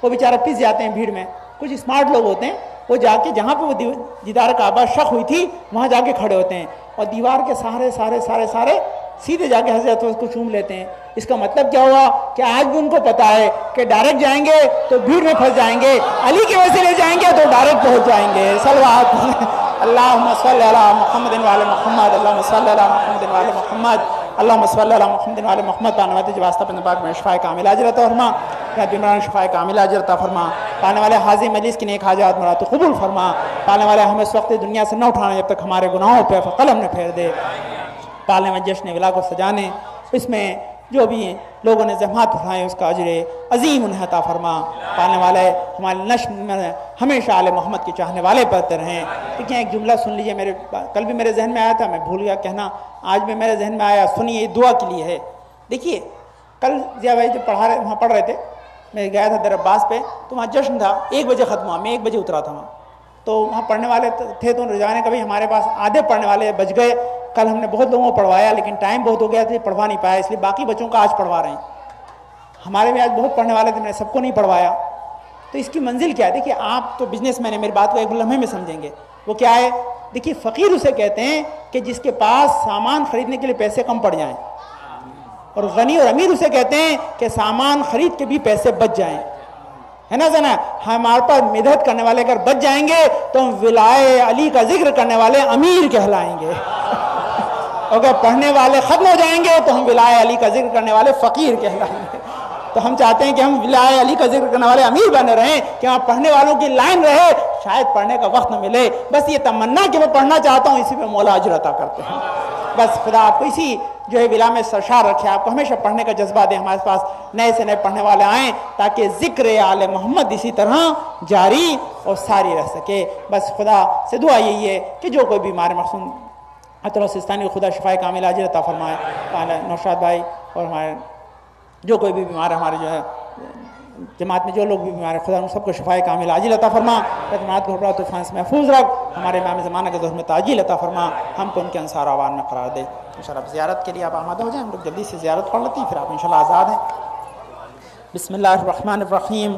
وہ بیچارہ پس جاتے ہیں بھیڑ میں۔ کچھ اسمارٹ لوگ ہوتے ہیں، وہ جا کے جہاں پہ وہ جدار کعبہ شق ہوئی تھی وہاں جا کے کھڑے ہوتے ہیں اور دیوار کے سارے سیدھے جا کے حضرت کو چوم لیتے ہیں۔ اس کا مطلب کیا ہوا کہ آج بھی ان کو پتا ہے کہ ڈائریکٹ جائیں گے تو بھیڑ میں پھنس جائیں گے، علی کے وسیلے جائیں گے تو ڈائریکٹ پہنچ جائیں گے۔ صلوات اللہم صلی علی محمد وعلی محمد، اللہم صلی علی محمد وعلی محمد، اللہم صلی علی محمد وعلی محمد۔ پانے والے جو واسطہ پندر پاک میں شفاء کامل عاجل عطا فرما، یا بیماران شفاء کامل عاجل عطا فرما۔ پانے والے حاضر مجلس کی نیک حاجات مراد قبول فرما۔ پانے والے ہمیں اس وقت دنیا سے نہ اٹھانا جب تک ہمارے گناہوں پہ قلم نہ پھیر دے۔ پالنے میں جشن ولا کو سجانے، اس میں جو بھی لوگوں نے زحمات اٹھائے اس کا اجر عظیم انہیں عطا فرما. پانے والے ہمارے نشر میں ہمیشہ آل محمد کے چاہنے والے پڑھتے رہیں. دیکھیں ایک جملہ سن لیجئے, کل بھی میرے ذہن میں آیا تھا, میں بھول گیا کہنا, آج بھی میرے ذہن میں آیا, سنیے, دعا کے لیے ہے. دیکھیے کل ضیاء بھائی جب وہاں پڑھ رہے تھے, میں گیا تھا در عباس پہ, تو وہاں جشن تھا, 1 بجے ختم ہوا, میں 1 بجے اترا تھا وہاں. تو وہاں پڑھنے والے تھے, تو رضا نے کبھی ہمارے پاس آدھے پڑھنے والے بچ گئے. کل ہم نے بہت لوگوں کو پڑھوایا, لیکن ٹائم بہت ہو گیا تھا, پڑھوا نہیں پایا, اس لیے باقی بچوں کا آج پڑھوا رہے ہیں. ہمارے بھی آج بہت پڑھنے والے تھے, میں نے سب کو نہیں پڑھوایا. تو اس کی منزل کیا ہے؟ دیکھیے آپ تو بزنس مین ہیں, میری بات کو ایک لمحے میں سمجھیں گے. وہ کیا ہے؟ دیکھیے فقیر اسے کہتے ہیں کہ جس کے پاس سامان خریدنے کے لیے پیسے کم پڑ جائیں, اور غنی اور امیر اسے کہتے ہیں کہ سامان خرید کے بھی پیسے بچ جائیں. ہے نا زنا؟ ہمارے پاس مدد کرنے والے اگر بچ جائیں گے تو ہم ولائے علی کا ذکر کرنے والے امیر کہلائیں گے. اگر پڑھنے والے ختم ہو جائیں گے تو ہم ولائے علی کا ذکر کرنے والے فقیر کہلائیں گے. تو ہم چاہتے ہیں کہ ہم ولائے علی کا ذکر کرنے والے امیر بنے رہیں, کہ وہاں پڑھنے والوں کی لائن رہے. شاید پڑھنے کا وقت نہ ملے, بس یہ تمنا کہ میں پڑھنا چاہتا ہوں, اسی پہ مولا اجر عطا کرتے ہیں. بس خدا آپ کو اسی جو ہے ولا میں سرشار رکھے, آپ کو ہمیشہ پڑھنے کا جذبہ دے. ہمارے پاس نئے سے نئے پڑھنے والے آئیں تاکہ ذکر آل محمد اسی طرح جاری اور ساری رہ سکے. بس خدا سے دعا یہی ہے کہ جو کوئی بیمار مخصوص عطر سستانی, خدا شفائے کامل عاجل عطا فرمائے. نوشاد بھائی اور ہمارے جو کوئی بھی بیمار ہے, ہمارے جو ہے جماعت میں جو لوگ بھی بیمار ہیں, خدا ان سب کو شفائے کامل عاجل عطا فرما. جماعت کو گھبراہٹ طوفان سے محفوظ رکھ. ہمارے امام زمانہ کے ظہور میں تعجیل عطا فرما. ہم کو ان کے انصار آوان میں قرار دے. انشاءاللہ زیارت کے لیے آپ آمادہ ہو جائیں, ہم لوگ جلدی سے زیارت پڑھ لیتے ہیں, پھر آپ انشاءاللہ آزاد ہیں. بسم اللہ الرحمن الرحیم.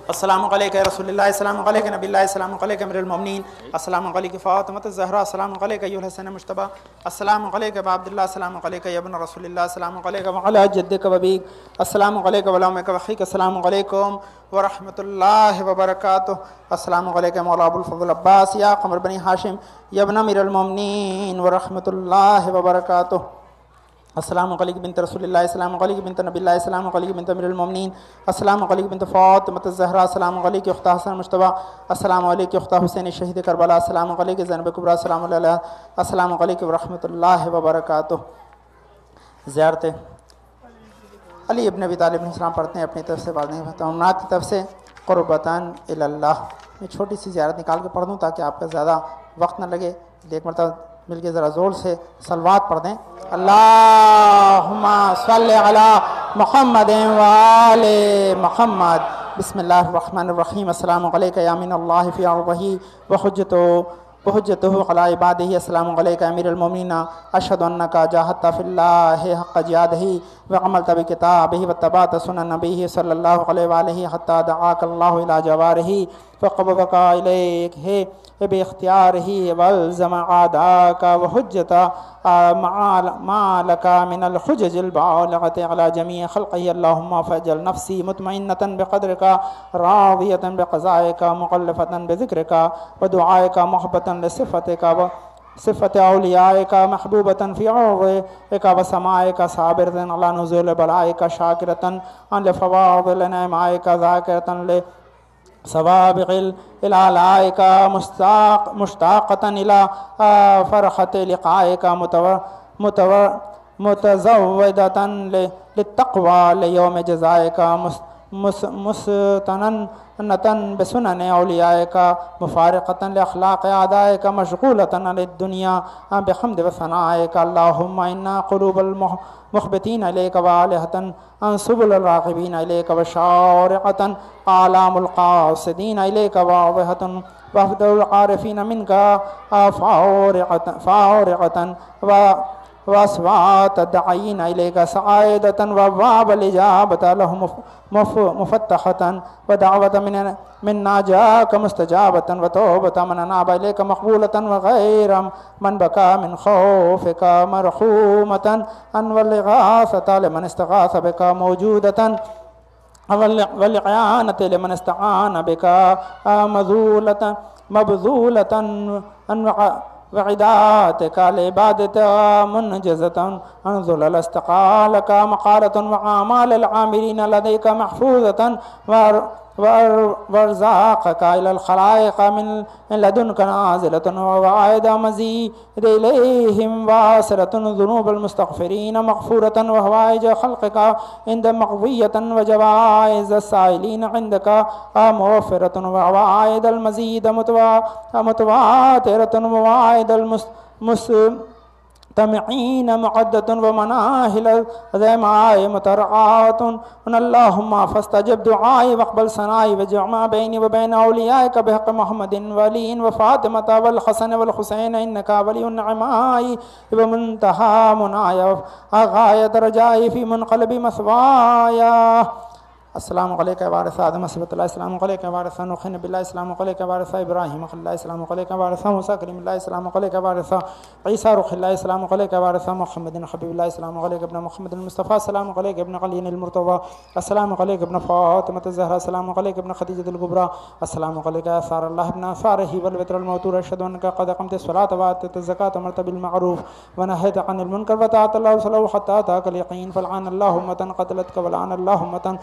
السلام علیکم رسول اللہ, السلام علیکم نبی اللہ, السلام علیکم امیر المومنین, السلام علیکم فاطمۃ الزہرا, السلام علیکم ایھا الحسن مجتبی, السلام علیکم عبداللہ, السلام علیکم یا ابن رسول اللہ, السلام علیکم وعلی جدک وابیک, السلام علیکم وعلی امک وخیک, السلام علیکم ورحمۃ اللہ وبرکاتہ, السلام علیکم مولا ابو الفضل عباس یا قمر بنی ہاشم یا ابن امیر المومنین ورحمۃ اللہ وبرکاتہ, السلام علیکم بنت رسول اللہ, السلام علیکم بنت نبی اللہ, السلام علیکم بنت امیر المومنین, السلام علیکم بنت فاطمۃ الزہرا, السلام علیکم اختہ حسن مجتبی, السلام علیکم اختہ حسین شہید کربلا, السلام علیکم زینب کبریٰ, السلام علیہ, السلام علیکم ورحمۃ اللہ وبرکاتہ. زیارت علی ابن ابی طالب علیہ السلام پڑھتے ہیں اپنی طرف سے, پڑھتے ہیں تمنات کی طرف سے قربتاً الی اللہ. میں چھوٹی سی زیارت نکال کے پڑھ دوں تاکہ آپ کا زیادہ وقت نہ لگے. ایک مرتبہ مل کے ذرا زور سے صلوات پڑھ دیں. اللہم صلی علی محمد و آل محمد. بسم اللہ الرحمن الرحیم. السلام علیکم یا من اللہ فی ارضہ وحجتہ علی عبادہ, السلام علیکم امیر المومنین, اشہد انک جاہدت فی اللہ حق جہادہ وعملت بکتابہ واتبعت سنن نبیہ صلی اللہ علیہ وآلہ حتی دعاک اللہ الی جوارہ فقبضک الیہ باختیارہ والزم عاداک وحجت ما لک من الحجج البالغۃ علی جمیع خلقہ. اللہم فاجعل نفسی مطمئنۃ بقدرک راضیۃ بقضائک مغلفۃ بذکرک ودعائک محبۃ لصفتک صفت اولیائک محبوبۃ فی عرضک وسمائک صابرۃ علی نزول بلائک شاکرۃ لفواضل نعمائک ذاکرۃ سوابق الالائک مشتاقۃ الی فرحۃ لقائک متزودۃ للتقوی لیوم جزائک مستننۃ بسنن اولیائک مفارقۃ لاخلاق اعدائک مشغولۃ للدنیا بحمد وثنائک. اللہم انا قلوب المخبتین الیک والہۃ عن سبل الراغبین الیک وشارقۃ آلام القاصدین الیک واضحۃ وفد العارفین منک فاورقۃ وأصوات الداعين إليك سعادة وأبواب الإجابة لهم مفتحة ودعوة من ناجاك مستجابة وتوبة من أناب إليك مقبولة وغير من بكى من خوفك مرحومة والإغاثة لمن استغاث بك موجودة والإعانة لمن استعان بك مبذولة وعداتك لعبادتك منجزة انزل الاستقالك مقالة وعامال العاملين لديك محفوظة وارزاقك إلى الخلائق من لدنك نازلة ووعائد مزيد إليهم واصلة ذنوب المستغفرين مغفورة وهوائج خلقك عند مقضية وجوائز السائلين عندك مغفرة ووعائد المزيد متواترة ووعائد المستمعين معدة ومناهل ذماء مترعات اللهم فاستجب دعائي واقبل ثنائي واجمع بيني وبين أوليائك بحق محمد وعلي وفاطمة والحسن والحسين إنك ولي النعماء ومنتهى منايا غاية رجائي في منقلب مثوايا. السلام علیکم وارث آدم صبۃ اللہ، السلام علیکم وارث نوح نبی اللہ، السلام علیکم وارث ابراہیم خلیل اللہ، السلام علیکم وارث موسیٰ کلیم اللہ، السلام علیکم وارث عیسیٰ روح اللہ، السلام علیکم وارث محمد حبیب اللہ، السلام علیکم ابن محمد المصطفیٰ، السلام علیکم ابن علی المرتضیٰ، السلام علیکم ابن فاطمہ الزہرا، السلام علیکم ابن خدیجہ الکبریٰ، السلام علیکم اثار اللہ ابن اثارہ والوتر الموتور، اشہد انک قد اقمت الصلاۃ وآتیت الزکاۃ وامرت بالمعروف ونہیت عن المنکر وطاعت اللہ ورسولہ حتی اتاک الیقین فلعن اللہ امة قتلتک ولعن اللہ امة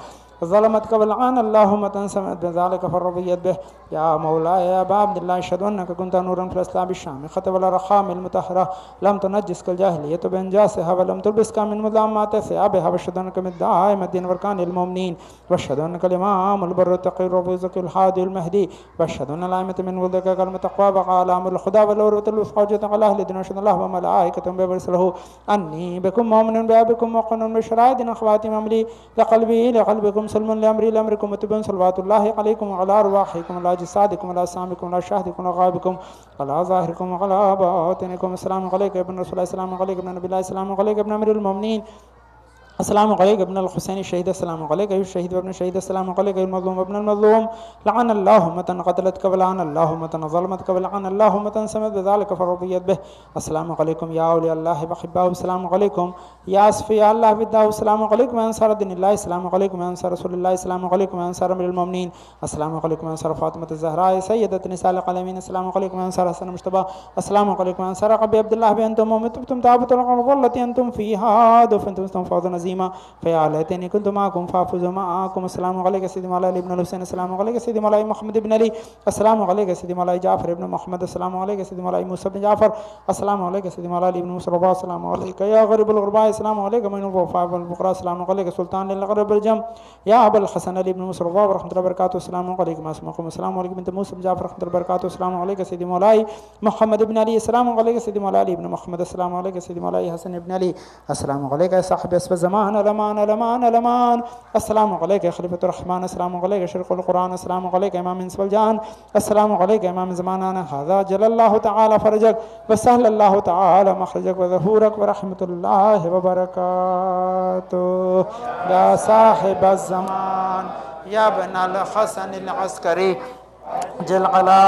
ظلمتك ولعن الله أمة سمعت بذلك فرضيت به يا مولاي يا أبا عبد الله أشهد أنك كنت نورا في الإسلام الشام خطب الرخام المطهرة لم تنجسك الجاهلية بإنجاسها ولم تلبسك من ملامات ثيابها وأشهد أنك من دائم الدين واركان المؤمنين وأشهد أنك الإمام البر التقي الرفيق الحادي المهدي وأشهد أن الأئمة من ولدك كلمة تقوى وقال أمر الخدا والعروة الوثقى على أهل الدين وأشهد الله وملائكته ببرسله أني بكم مؤمن بأبكم موقن بشرائد أخواتي أمري لقلبكم سلم لأمري لأمركم متبن صلوات الله عليكم وعلى أرواحكم وعلى جسادكم وعلى أسامكم وعلى شاهدكم وعلى غائبكم وعلى ظاهركم وعلى باطنكم. السلام عليكم ابن رسول الله، السلام عليكم ابن نبي الله، السلام عليكم ابن أمير المؤمنين، السلام علیکم ابن الحسین الشہید، السلام علیکم الشہید وابن الشہید، السلام علیکم المظلوم ابن المظلوم، لعن اللہ امة قتلتک ولعن اللہ امة ظلمتک ولعن اللہ امة سمعت بذلك فرضیت به. السلام علیکم یا اولیاء اللہ وحباہ، السلام علیکم یا اصفیاء اللہ وداہ، السلام علیکم یا انصار دین اللہ، السلام علیکم یا انصار رسول اللہ، السلام علیکم یا انصار امیر المؤمنین، السلام علیکم یا انصار فاطمة الزہراء سیدۃ نساء العالمین، السلام علیکم یا انصار حسن مجتبی، السلام علیکم یا انصار ابی عبداللہ بانتم ومتبتم تابت الغرب التي انتم فيها دفنتم فوزا عظیما فیا لیتنی کنت معکم فافوز معکم. السلام علیکم سیدی مولا علی ابن الحسین، السلام علیکم سیدی مولا محمد ابن علی، السلام علیکم سیدی مولا جعفر ابن محمد، السلام علیکم سیدی مولا موسیٰ بن جعفر، السلام علیکم سیدی مولا علی ابن مصطفیٰ، السلام علیکم یا غریب الغرباء، السلام علیکم من الضعفاء والفقراء، السلام علیکم سلطان للغرب الجم یا ابا الحسن علی ابن مصطفیٰ ورحمۃ اللہ وبرکاتہ، السلام علیکم اسماءکم، السلام علیکم بنت موسیٰ بن جعفر ورحمۃ اللہ وبرکاتہ، السلام علیکم سیدی مولا محمد ابن علی، السلام علیکم سیدی مولا علی ابن محمد، السلام علیکم سیدی مولا حسن ابن علی، السلام علیکم صاحب اسف الزمان الامان الامان الامان، السلام علیکم خلیفۃ الرحمن، السلام علیکم شرق القرآن، السلام علیکم امام انس والجان، السلام علیکم امام زمانہ هذا جل اللہ تعالی فرجک وسهل اللہ تعالی مخرجک وظہورک ورحمۃ اللہ وبرکاتہ. یا صاحب الزمان یا ابن الحسن العسکری جل علی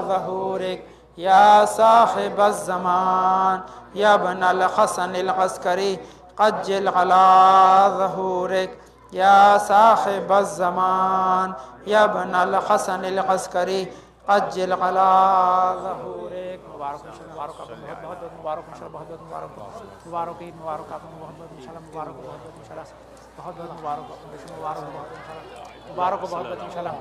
ظہورک، یا صاحب الزمان یا ابن الحسن العسکری قجل على ظهورك، يا صاحب الزمان يا ابن الحسن العسكري قجل على ظهورك. مبارک مبارک آپ بہت بہت مبارک ان شاء اللہ، بہت بہت مبارک مبارک عید مبارک آپ بہت بہت ان شاء اللہ، مبارک بہت بہت ان شاء اللہ، بہت بہت مبارک مبارک مبارک بہت بہت ان شاء اللہ،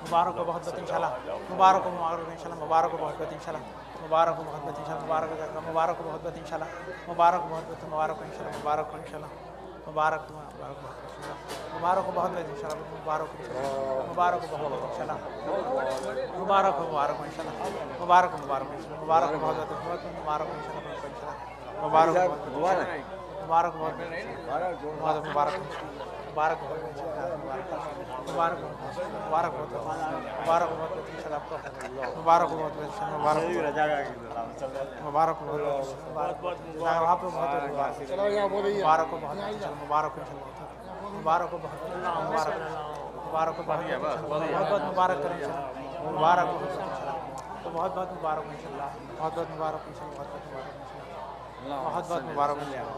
مبارک بہت بہت ان شاء اللہ، مبارک مبارک ان شاء اللہ، مبارک بہت بہت ان شاء اللہ، مبارک بہت بہت ان شاء اللہ، مبارک مبارک بہت بہت ان شاء اللہ، مبارک بہت بہت مبارک ان شاء اللہ، مبارک ان شاء اللہ، مبارک مبارک بہت بہت ان شاء اللہ، مبارک مبارک بہت بہت ان شاء اللہ، مبارک مبارک ان شاء اللہ، مبارک مبارک مبارک بہت بہت مبارک ان شاء اللہ، مبارک مبارک بہت مبارک مبارک مبارک مبارک مبارک بہت مبارک بہت ان شاء اللہ، مبارک بہت مبارک مبارک بہت آپ کو بہت مبارک بہت مبارک ان شاء اللہ، مبارک بہت مبارک مبارک بہت بہت مبارک کریں ان شاء اللہ، مبارک بہت بہت مبارک ان شاء اللہ، بہت بہت مبارک ان شاء اللہ، بہت بہت مبارک ان شاء اللہ،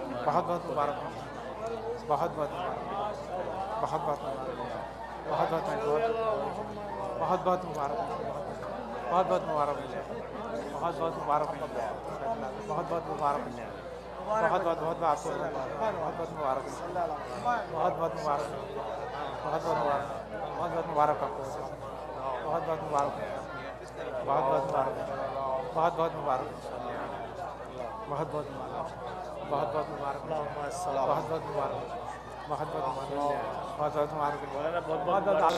بہت بہت بہت بہت مبارک بہت بہت بہت بہت بہت بہت بہت بہت مبارک بہت بہت مبارک بہت بہت مبارک بہت بہت مبارک بہت بہت بہت آپ کو بہت بہت مبارک بہت بہت مبارک بہت بہت مبارک بہت بہت مبارک آپ کو بہت بہت مبارک بہت بہت مبارک بہت بہت مبارک بہت بہت مبارک بہت بہت مبارک بہت بہت مبارک بہت بہت مبارک بہت بہت مبارک بہت بہت